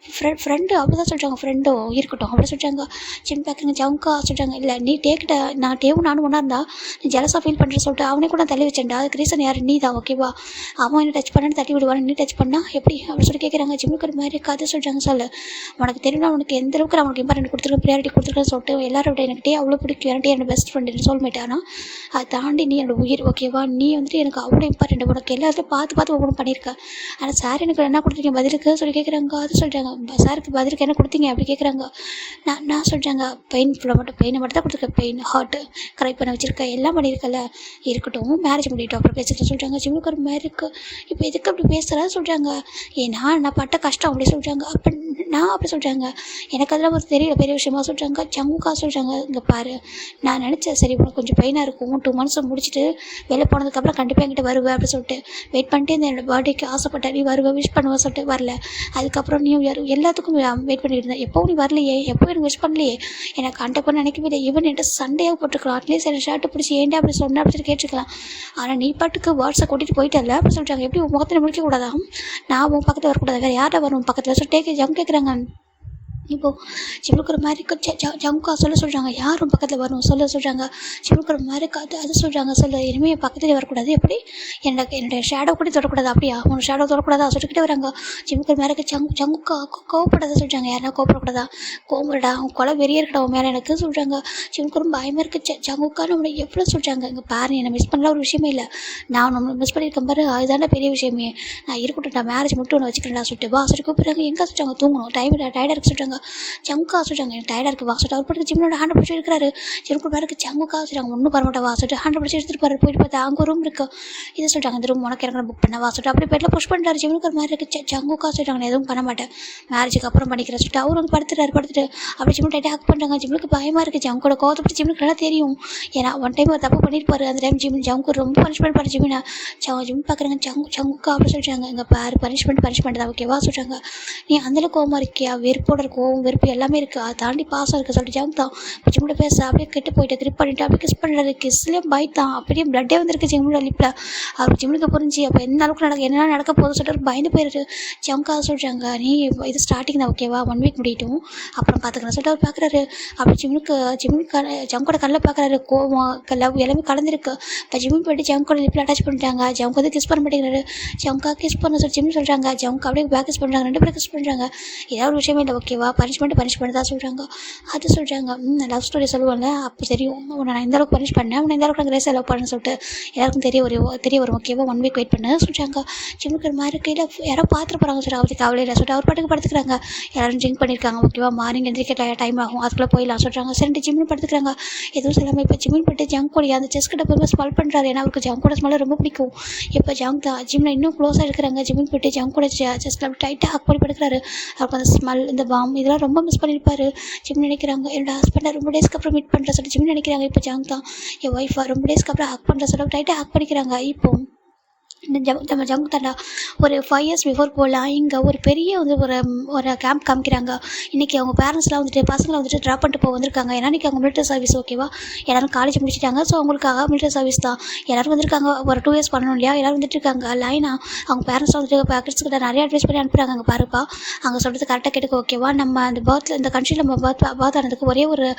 ஃப்ரெண்டு அப்படி தான் சொல்கிறாங்க. ஃப்ரெண்டோ இருக்கட்டும் அப்படி சொல்கிறாங்க. ஜிம் பார்க்குறாங்க. ஜவுங்கா சொல்கிறாங்க, இல்லை நீ டேக்கிட்ட நான் டேவும் நானும் ஒன்றா இருந்தா நீ ஜெலஸாக ஃபீல் பண்ணுறேன்னு சொல்லிட்டு அவனே கூட தள்ளி வச்சேன்டா, அதுக்கு ரீசன் யார், நீ தான் ஓகேவா, அவன் என்ன டச் பண்ணான்னு தட்டி விடுவான், நீ டச் பண்ணா எப்படி அப்படின்னு சொல்லி கேட்குறாங்க. ஜிம்முக்கு ஒரு மாதிரி கதை சொல்கிறாங்க. சொல்லு, உனக்கு தெரியும்னா உனக்கு எந்த அளவுக்கு நான் உனக்கு இம்பார்ட்டன்ட் கொடுத்துருக்கேன், ப்ரியாரிட்டி கொடுத்துருக்கேன்னு சொல்லிட்டு எல்லாரும் விட எனக்கு அவ்வளோ பிடிக்கும், எனக்கு என்னோட பெஸ்ட் ஃப்ரெண்டு சோல்மேட். ஆனால் அதை தாண்டி நீ என்னோட உயிர் ஓகேவா, நீ வந்துட்டு எனக்கு அவ்வளோ இம்பார்ட்டன்ட், உனக்கு எல்லாத்தையும் பார்த்து ஒவ்வொன்றும் பண்ணியிருக்கேன். ஆனால் சார் எனக்கு என்ன கொடுத்தீங்க பதிலுக்கு சொல்லி கேட்குறாங்க. அது சொல்கிறாங்க. சாருக்கு பதிலுக்கு என்ன கொடுத்தீங்க அப்படி கேட்குறாங்க. நான் சொல்கிறாங்க, பெயினை மட்டும் தான் கொடுத்துருக்கேன், பெயின் ஹார்ட்டு கரெக்ட் பண்ண வச்சுருக்கேன், எல்லாம் பண்ணியிருக்கல, இருக்கட்டும் மேரேஜ் பண்ணிட்டோம் அப்புறம் பேசிட்டு சொல்கிறாங்க. ஜிம்முக்கு ஒரு மாதிரி இருக்குது, இப்போ எதுக்கு அப்படி பேசுகிறா சொல்கிறாங்க. ஏன்னா நான் பட்ட கஷ்டம் அப்படி சொல்கிறாங்க. அப்போ நான் அப்படி சொல்கிறாங்க, எனக்கு அதெல்லாம் ஒரு தெரியல பெரிய விஷயமா சொல்கிறாங்க. ஜம்முக்கா சொல்கிறாங்க, இங்கே பாரு, நான் நினச்சேன் சரி உனக்கு கொஞ்சம் பெயினாக இருக்கும், 2 months முடிச்சுட்டு வெளில போனதுக்கப்புறம் கண்டிப்பாக என்கிட்ட வருவேன் அப்படின்னு சொல்லிட்டு வெயிட் பண்ணிட்டு இந்த என்னோடய பர்த்டேக்கு ஆசைப்பட்டேன், நீ வருவேன் விஷ் பண்ணுவேன் சொல்லிட்டு வரல. அதுக்கப்புறம் நியூ இயர் எல்லாத்துக்கும் வெயிட் பண்ணிட்டு இருந்தேன், எப்போவும் நீ வரலையே, எப்போ எனக்கு விஷ் பண்ணலையே, எனக்கு கான்டாக்ட் பண்ண நினைக்கவே இல்லை, ஈவன் என்கிட்ட சண்டையாக போட்டுருக்கலாம், அட்லீஸ்ட் என்னை ஷர்ட்டு பிடிச்சி ஏன்டா அப்படி சொன்னேன் அப்படின்னு கேட்டுருக்கலாம். ஆனால் நீ பாட்டுக்கு வாட்ஸை கூட்டிகிட்டு போயிட்டல அப்படி சொல்லிட்டாங்க. எப்படி உன் முகத்தில் முடிக்கக்கூடாதா, நான் உன் பக்கத்தில் வரக்கூடாது, வேறு யார்டா வரும் பக்கத்தில் சொல்லிட்டு ஜம் கேட்குறாங்க. இப்போது ஜிம்முக்கு ஒரு மாதிரி ஜம்கா சொல்கிறாங்க, யாரும் பக்கத்தில் வரும் சொல்கிறாங்க. ஜிம்முக்கு ஒரு மாதிரி அது சொல்கிறாங்க. இனிமேல் என் பக்கத்துலேயே வரக்கூடாது, எப்படி என்னோட ஷேடோ கூட தொடக்கூடாது, அப்படியா உன் ஷேடோ தொடக்கூடாதா சொல்லிக்கிட்டே வராங்க. ஜிம்முக்கு ஒரு மாதிரி ஜம்முக்கா கோவப்படாத சொல்கிறாங்க. யாருனா கோவப்படக்கூடாதா, கோவப்படா அவன் கொலை வெறிய இருக்கடா உன் மேலே எனக்கு சொல்கிறாங்க. ஜிம்முக்கு ரொம்ப பயமாக இருக்குது. ஜம்முக்கா நம்மளை எவ்வளோ சொல்கிறாங்க. இங்கே பாரு, என்னை மிஸ் பண்ணலாம் ஒரு விஷயமே இல்லை, நான் நம்மளை மிஸ் பண்ணியிருக்கேன் பாரு, அதுதானே பெரிய விஷயமே, நான் இருக்கட்டும் நான் மேரேஜ் மட்டும் ஒன்று வச்சுக்கிறேன் சொல்லிட்டு வா சொல்லி கூப்பிட்றாங்க. எங்கே சொல்கிறாங்க, தூங்கணும் டைம் டயர்டாக இருக்கு சொல்கிறாங்க. ஜம்முக்கா சொல்கிறாங்க, எனக்கு டயர்டாக இருக்குது வா சொல்லிட்டு அவர் பாட்டுக்கு ஜிம்னோட ஹேண்டை பிடிச்சி இருக்கிறாரு. ஜிம்முக்கு பாருக்கு ஜம்முக்கா சொல்கிறாங்க, ஒன்றும் பண்ண மாட்டா வா சொல்லிட்டு ஹேண்டை பிடிச்சி எடுத்துகிட்டு போகிற. போயிட்டு பார்த்தா அங்கே ரூம் இருக்குது. இதை சொல்கிறாங்க, இந்த ரூம் உனக்கு எனக்கு புக் பண்ண வா சொல்லிட்டு அப்படி பெட்டில் புஷ் பண்ணுறாரு. ஜிம்முக்கு ஒரு மாதிரி இருக்குது. ஜம்முக்கா சொல்கிறாங்க, நான் எதுவும் பண்ண மாட்டேன், மேரேஜுக்கு அப்புறம் பண்ணிக்கிறேன் சொல்லிட்டு அவர் வந்து படுத்துட்டு அப்படி ஜிம்மு டைட்டாக ஹக் பண்ணுறாங்க. ஜிம்முக்கு பயமாக இருக்குது. ஜம்முக்கோட கோவத்தை ஜிம்முக்கு நல்லா தெரியும், ஏன்னா ஒன் டைம் ஒரு தப்பு பண்ணியிருப்பாரு. அந்த டைம் ஜம்முக்கு ரொம்ப பனிஷ்மெண்ட் பண்ண ஜிம்மினா ஜிம் பார்க்குறாங்க. ஜம்முக்கா அப்படி சொல்கிறாங்க, இங்கே பாரு பனிஷ்மெண்ட் தான் ஓகேவா சொல்கிறாங்க. நீ அந்தளவுக்கு கோவமாக இருக்கியா, வெறுப்போட கோவம் வெறுப்பு எல்லாமே இருக்குது, அதை தாண்டி பாசம் இருக்குது சொல்லிட்டு ஜம் தான் ஜிம்மோட பேச அப்படியே கெட்டு போயிட்டு கிரிப் பண்ணிட்டு அப்படியே கிஸ் பண்ணுறது. கிஸ்லேயும் பயத்தான், அப்படியே பிளட்டே வந்துருக்கு ஜிம்மோட லிப்பில். அவர் ஜிம்முக்கு புரிஞ்சு அப்போ என்ன அளவுக்கு என்ன நடக்க போதும் சொல்லிட்டு பயந்து போயிடுது. ஜம்கா சொல்கிறாங்க, நீ இது ஸ்டார்டிங் தான் ஓகேவா, 1 week முடியட்டும் அப்புறம் பார்த்துக்கலாம் சொல்லிட்டு அவர் பார்க்குறாரு. அப்படி ஜிம்முக்கு ஜம்கோட கண்ணில் பார்க்குறாரு, கோவம் லவ் எல்லாமே கலந்துருக்கு. இப்போ ஜிம்முக்கு போய்ட்டு ஜம்கோட லிப்பில் அட்டாச் பண்ணிட்டாங்க. ஜம்க்கு வந்து கிஸ் பண்ண மாட்டேங்கிறாரு. ஜம்கா கிஸ் பண்ண சொல்லி ஜிம் சொல்கிறாங்க. ஜம்க்கு அப்படியே பேக் கிஸ் பண்ணுறாங்க, 2 பேரும் கிஸ் பண்ணுறாங்க. ஏதாவது ஒரு விஷயமே இல்லை ஓகேவா, பனிஷ்மெண்ட் தான் சொல்கிறாங்க. அது சொல்கிறாங்க, லவ் ஸ்டோரி சொல்லுவாங்க அப்போ தெரியும், உன்னை நான் இந்த அளவுக்கு பனிஷ் பண்ணேன், உன்னை இந்த அளவுக்கு நான் கிரேஸாக லவ் பண்ணேன்னு சொல்லிட்டு எல்லாருக்கும் தெரிய வரும் ஓகேவா, 1 week வெயிட் பண்ண சொல்கிறாங்க. ஜிம்முக்கு ஒரு மாதிரி கையில் யாரோ பார்த்துட்டு போகிறாங்க சொல்லிட்டு அவருக்கு கவலையில் சொல்லிட்டு அவர் பாட்டுக்கு படுத்துக்கிறாங்க. எல்லாரும் ட்ரிங்க் பண்ணியிருக்காங்க ஓகேவா, மார்னிங் எந்திரிக்க டைம் ஆகும், அதுக்குள்ளே போயிடலாம் சொல்கிறாங்க. சரி ஜிம்மில் படுத்துக்கிறாங்க. எதுவும் சொல்லாமல் இப்போ ஜிம்மில் போய்ட்டு ஜங்கோடைய அந்த செஸ் கிட்ட போய் ஸ்மெல் பண்ணுறாரு, ஏன்னா அவருக்கு ஜங்கோட ஸ்மெல் ரொம்ப பிடிக்கும். இப்போ ஜங் தான் ஜிம்மில் இன்னும் க்ளோஸாக இருக்கிறாங்க. ஜிம்மில் போய்ட்டு ஜங்கோட செஸ்ல டைட்டாக ஹக் பண்ணி படுக்கிறாரு. அவருக்கு அந்த ஸ்மெல் இந்த பாம் இதெல்லாம் ரொம்ப மிஸ் பண்ணியிருப்பாரு. ஜிம் நினைக்கிறாங்க, என்னோட ஹஸ்பண்டை ரொம்ப டேஸ்க்கு அப்புறம் மீட் பண்ணுற சொல்லிட்டு ஜிம் நினைக்கிறாங்க. இப்போ ஜங் தான் என் ஒய்ஃபை ரொம்ப டேஸ்க்கு அப்புறம் ஹக் பண்ணுற சொல்லிட்டு டைட்டாக ஹக் பண்ணிக்கிறாங்க. இப்போ நம்ம ஜங்கு தாண்டா ஒரு 5 years பிஃபோர் போகலாம். இங்கே ஒரு பெரிய வந்து ஒரு கேம்ப் காமிக்கிறாங்க. இன்றைக்கி அவங்க பேரண்ட்ஸ்லாம் வந்துட்டு பசங்களை வந்துட்டு ட்ராப் பண்ணிட்டு போக வந்திருக்காங்க. ஏன்னா இன்றைக்கி அவங்க மிலிட்டரி சர்வீஸ் ஓகேவா, எல்லோரும் காலேஜ் முடிச்சிட்டாங்க. ஸோ அவங்களுக்காக மிலிட்டரி சர்வீஸ் தான் எல்லோரும் வந்துருக்காங்க. ஒரு 2 years பண்ணணும் இல்லையா, எல்லோரும் வந்துட்டு இருக்காங்க லைனாக. அவங்க பேரண்ட்ஸ்லாம் வந்துட்டு பேக்கெட்ஸ் கிட்ட நிறைய அட்வைஸ் பண்ணி அனுப்புகிறாங்க. அங்கே பாருப்பா அங்கே சொல்கிறது கரெக்டாக கேட்டுக்க ஓகேவா, நம்ம அந்த பர்த்தில் இந்த கண்ட்ரியில் நம்ம பர்த் ஆனதுக்கு ஒரே ஒரு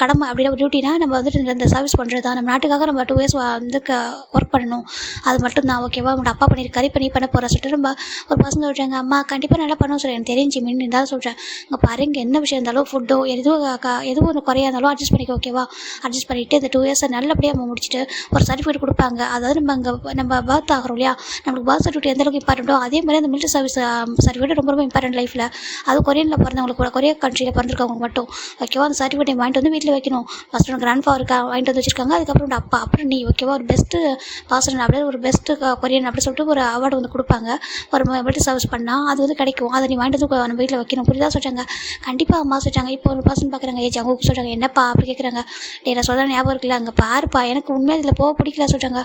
கடமை அப்படின்னா ஒரு டியூட்டினா நம்ம வந்துட்டு இந்த சர்வீஸ் பண்ணுறது தான். நம்ம நாட்டுக்காக நம்ம 2 years வந்து ஒர்க் பண்ணணும், அது மட்டும்தான் ஓகேவா. உங்களோட அப்பா பண்ணியிருக்காரு, இப்போ நீ பண்ண போகிற சொல்லிட்டு நம்ம ஒரு பசங்க சொல்கிறாங்க. அம்மா கண்டிப்பாக நல்லா பண்ணணும் சொல்லி எனக்கு தெரிஞ்சு மீன் இருந்தாலும் சொல்கிறேன். இங்கே பாருங்க, என்ன விஷயம் இருந்தாலும் ஃபுட்டோ எதுவும் ஒரு குறையாக இருந்தாலும் அட்ஜஸ்ட் பண்ணிக்க ஓகேவா. அட்ஜஸ்ட் பண்ணிவிட்டு இந்த 2 years நல்லபடியாக நம்ம முடிச்சுட்டு ஒரு சர்டிஃபிகேட் கொடுப்பாங்க. அதாவது நம்ம பர்த் ஆகிறோம் இல்லையா, நம்மளுக்கு பர்த் சர்டிஃபிகேட் எந்த அளவுக்கு இம்பார்ட்டண்ட்டோ அதே மாதிரி அந்த மிலிட்டரி சர்வீஸ் சர்டிஃபிகேட் ரொம்ப இம்பார்ட்டன்ட் லைஃப்பில். அது கொரியனில் பிறந்தவங்களுக்கு கூட, கொரிய கண்ட்ரியில் பிறந்திருக்கவங்க மட்டும் ஓகேவா. அந்த சர்டிஃபிகேட் வாங்கிட்டு வந்து வீட்டில் வைக்கணும். ஃபஸ்ட்டு கிராண்ட் ஃபாதர் வாங்கிட்டு வந்து வச்சிருக்காங்க. அதுக்கப்புறம் அப்பா, அப்புறம் நீ ஓகேவா, ஒரு பெஸ்ட்டு பர்சன் அப்படியே ஒரு பெஸ்ட்டு கொரியன் அப்படி சொல்லிட்டு ஒரு அவார்டு வந்து கொடுப்பாங்க. ஒரு மல்டி சர்வீஸ் பண்ணால் அது வந்து கிடைக்கும். அதை நீ வாங்கிட்டு வந்து நம்ம வீட்டில் வைக்கணும் புரியுதா சொல்லிட்டாங்க. கண்டிப்பாக அம்மா சொல்லிட்டாங்க. இப்போ ஒரு பர்சன் பார்க்குறாங்க. ஜங்குக்கு சொல்கிறாங்க என்னப்பா அப்படி கேட்குறாங்க. நான் சொல்கிறேன் ஞாபகம் இருக்குல்ல அங்கே பாருப்பா எனக்கு உண்மையாக இதில் போக பிடிக்கல சொல்லிட்டாங்க.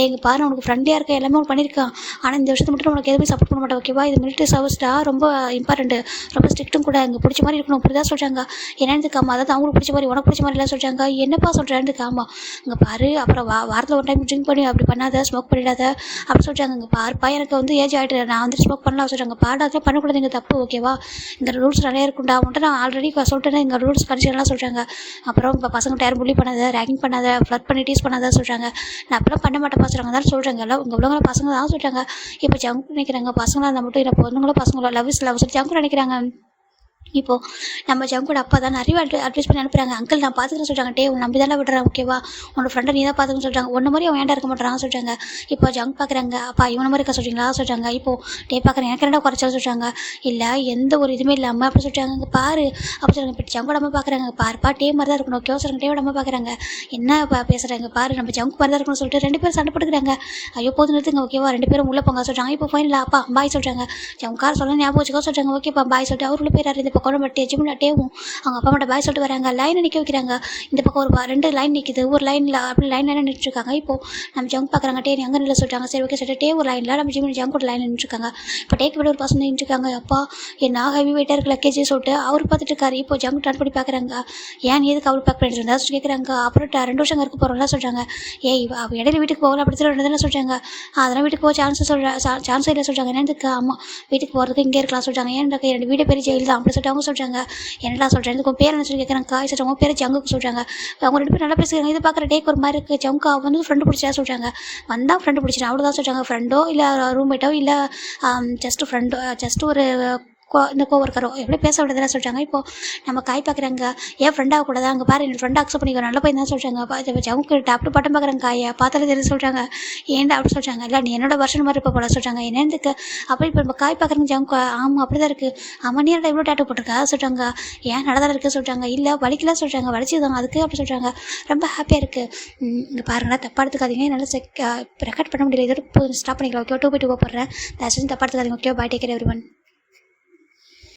இங்கே பாரு உனக்கு ஃப்ரெண்டியாக இருக்க எல்லாமே உனக்கு பண்ணியிருக்கான். ஆனால் இந்த விஷயத்தை மட்டும் உனக்கு எதுவுமே சப்போர்ட் பண்ண மாட்டேன் ஓகேவா. இது மிலிட்டரி சர்வீஸ்டா ரொம்ப இம்பார்ட்டன்ட்டு, ரொம்ப ஸ்ட்ரிக்ட்டும் கூட. இங்கே பிடிச்ச மாதிரி இருக்கணும் புரியுதா சொல்லிட்டாங்க. என்னதுக்காமா அதாவது அவங்களுக்கு பிடிச்ச மாதிரி உனக்கு பிடிச்ச மாதிரி இல்லை சொல்லிட்டாங்க. என்னப்பா சொல்கிறேன்னுக்கு ஆமாம் இங்கே பாரு அப்புறம் வாரத்தில் ஒரு டைம் ட்ரிங்க் பண்ணி அப்படி பண்ணாத ஸ்மோக் பண்ணிடாத அப்படி சொல்லிட்டாங்க. இங்கே பாருப்பா எனக்கு வந்து ஏஜ் ஆகிட்டு நான் வந்து ஸ்மோக் பண்ணலாம் சொல்லிட்டாங்க. பாடாதான் பண்ணக்கூடாது இங்கே தப்பு ஓகேவா. இங்கே ரூல்ஸ் நிறைய இருக்குண்டா அவன்கிட்ட நான் ஆல்ரெடி சொல்லிட்டேன். இங்கே ரூல்ஸ் கண்டிஷன்லாம் சொல்கிறாங்க. அப்புறம் இப்போ பசங்கள்ட்ட யாரும் புள்ளி பண்ணாத ரேகிங் பண்ணாத ஃப்ளட் பண்ணி டீஸ் பண்ணாத சொல்கிறாங்க. நான் அப்பெல்லாம் பண்ண மாட்டேன் சொல்கிறாங்க. தான் சொல்கிறாங்க எல்லாம் இங்கே உள்ளவங்களும் பசங்க தான் சொல்கிறாங்க. இப்போ ஜங்க் நினைக்கிறாங்க பசங்களாக இருந்தால் மட்டும் இல்லை பொண்ணுங்களும் பசங்களும் லவ் இஸ் லவ் சொல்லி ஜங்க் நினைக்கிறாங்க. இப்போது நம்ம ஜங்கோட அப்பா தான் நிறைய அட்வைஸ் பண்ணி அனுப்புகிறாங்க. அங்கிள் நான் பார்த்துக்கிறேன் சொல்கிறாங்க. டே உன் நம்பி தானே விடுறேன் ஓகேவா. உன்னோட ஃப்ரெண்டை நீ தான் பார்த்துக்கன்னு சொல்கிறாங்க. ஒன்று மாதிரி அவன் ஏன்டா இருக்க மாட்டான்னு சொல்கிறாங்க. இப்போ ஜங்க் பார்க்குறாங்க. அப்பா இவனை மாதிரி இருக்க சொல்கிறீங்களா சொல்கிறாங்க. இப்போது டே பார்க்குறேன் எனக்கு ரெண்டா குறைச்சா சொல்கிறாங்க. இல்லை எந்த ஒரு இதுவுமே இல்லாமல் அப்படி சொல்லிட்டாங்க. இங்கே பாரு அப்படி சொல்கிறாங்க. இப்போ ஜங்கோட அம்மா பார்க்குறாங்க. பாருப்பா டே மாதிரி தான் இருக்கணும் ஓகேவா சொல்கிறாங்க. டேவோட அம்மா பார்க்குறாங்க. என்ன பேசுகிறாங்க பாரு நம்ம ஜங்க் மாதிரி தான் இருக்கணும்னு சொல்லிட்டு 2 பேரும் சண்டை போட்டுக்கிறாங்க. ஐயோ போது நிறுத்துங்க ஓகேவா. 2 பேரும் உள்ளே போங்க சொல்கிறாங்க. இப்போ ஃபைனலாக அப்பா பாய் சொல்கிறாங்க. ஜங்கார் சொல்ல ஞாபகம் வச்சுக்கோ சொல்கிறாங்க. ஓகேப்பா பாய் சொல்லிட்டு அவர் உள்ள போயிடாரு. இந்த பக்கம் பட்டு ஜிம்னா டேவும் அவங்க அப்பா மட்டும் பாய் சொல்லிட்டு வராங்க. லைனை நிற்க வைக்கிறாங்க. இந்த பக்கம் ஒரு 2 லைன் நிற்கிது. ஒரு லைனில் அப்படி லைன் நின்றுட்டுருக்காங்க. இப்போது நம்ம ஜங்க் பார்க்குறாங்க. டே அங்கே நிலை சொல்லிட்டாங்க. சரி ஓகே சொல்லிட்டு டே ஒரு லைனில் நம்ம ஜிம் ஜங்க் ஒரு லைன் நின்றுருக்காங்க. இப்போ டேக்கு விட ஒரு பசங்க நின்றுருக்காங்க. அப்பா என்ன ஹெவி வெயிட்டாக இருக்கு லக்கேஜ் சொல்லிட்டு அவர் பார்த்துட்டு இருக்காரு. இப்போ ஜங்க் டர்ன் பண்ணி பார்க்குறாங்க. ஏன் எதுக்கு அவர் பேக் பண்ணிட்டு இருந்தா கேட்குறாங்க. அப்புறம் 2 வருஷம் இருக்க போகிறோம்லாம் சொல்கிறாங்க. ஏய் இடையில வீட்டுக்கு போகல அப்படி சொல்லி 2 தானே சொல்கிறாங்க. அதெல்லாம் வீட்டுக்கு போக சான்ஸ் இல்லை சொல்கிறாங்க. என்னதுக்கு ஆமாம் வீட்டுக்கு போகிறதுக்கு இங்கே இருக்கலாம் சொல்கிறாங்க. ஏன் 2 வீடு பெரிய ஜெயில் தான் அப்படி சொல்லிட்டு அவங்க சொல்கிறாங்க. என்னடா சொல்கிறேன் இதுக்கு பேர் என்ன சொல்லி கேட்குறாங்க. காய் சொல்கிறாங்க பேர் ஜங்குக்கு சொல்கிறாங்க. அவங்க 2 பேரும் நல்லா பேசுகிறாங்க. இது பார்க்குற டேக்கு ஒரு மாதிரி இருக்குது. ஜங்கா வந்து ஃப்ரெண்டு பிடிச்சா சொல்கிறாங்க. வந்தால் ஃப்ரெண்டு பிடிச்சிடும் அவ்வளோதான் சொல்கிறாங்க. ஃப்ரெண்டோ இல்லை ரூம்மேட்டோ இல்லை ஜஸ்ட்டு ஃப்ரெண்டோ ஜஸ்ட்டு ஒரு இந்த கோவர்க்கரோ எப்படி பேச விடுறதுலாம் சொல்கிறாங்க. இப்போது நம்ம காய் பார்க்குறாங்க. ஏன் ஃப்ரெண்டாக கூடாது அங்கே பாரு என் ஃப்ரெண்ட் அக்செப்ட் பண்ணிக்க நல்ல பையன் தான் சொல்கிறாங்க. ஜவுக்கு டாப்டு பட்டம் பார்க்குறாங்க. காயை பார்த்தாலே தெரிஞ்சு சொல்கிறாங்க. ஏன்டா அப்படி சொல்கிறாங்க. இல்லை நீ என்னோட வருஷன் மாதிரி இப்போ போட சொல்கிறாங்க. என்னதுக்கு அப்போ இப்போ நம்ம காய் பார்க்குறாங்க. ஜவுக்கு ஆமாம் அப்படி தான் இருக்குது. ஆமாம் நீ என்னடா இவ்வளோ டேட்டு போட்டிருக்கா சொல்கிறாங்க. ஏன் நடதான் இருக்குது சொல்கிறாங்க. இல்லை வலிக்கலாம் சொல்கிறாங்க. வலிச்சுதான் அதுக்கு அப்படி சொல்கிறாங்க. ரொம்ப ஹாப்பியாக இருக்குது. இங்கே பாருங்களா தப்பாக எடுத்துக்காதீங்க. என்னால் ரெக்கார்ட் பண்ண முடியல. இதோட ஸ்டாப் பண்ணிக்கலாம் ஓகே 2/2 போடுறேன். தயவுசெய்து தப்பாக எடுத்துக்காதீங்க okay. Bye take care everyone.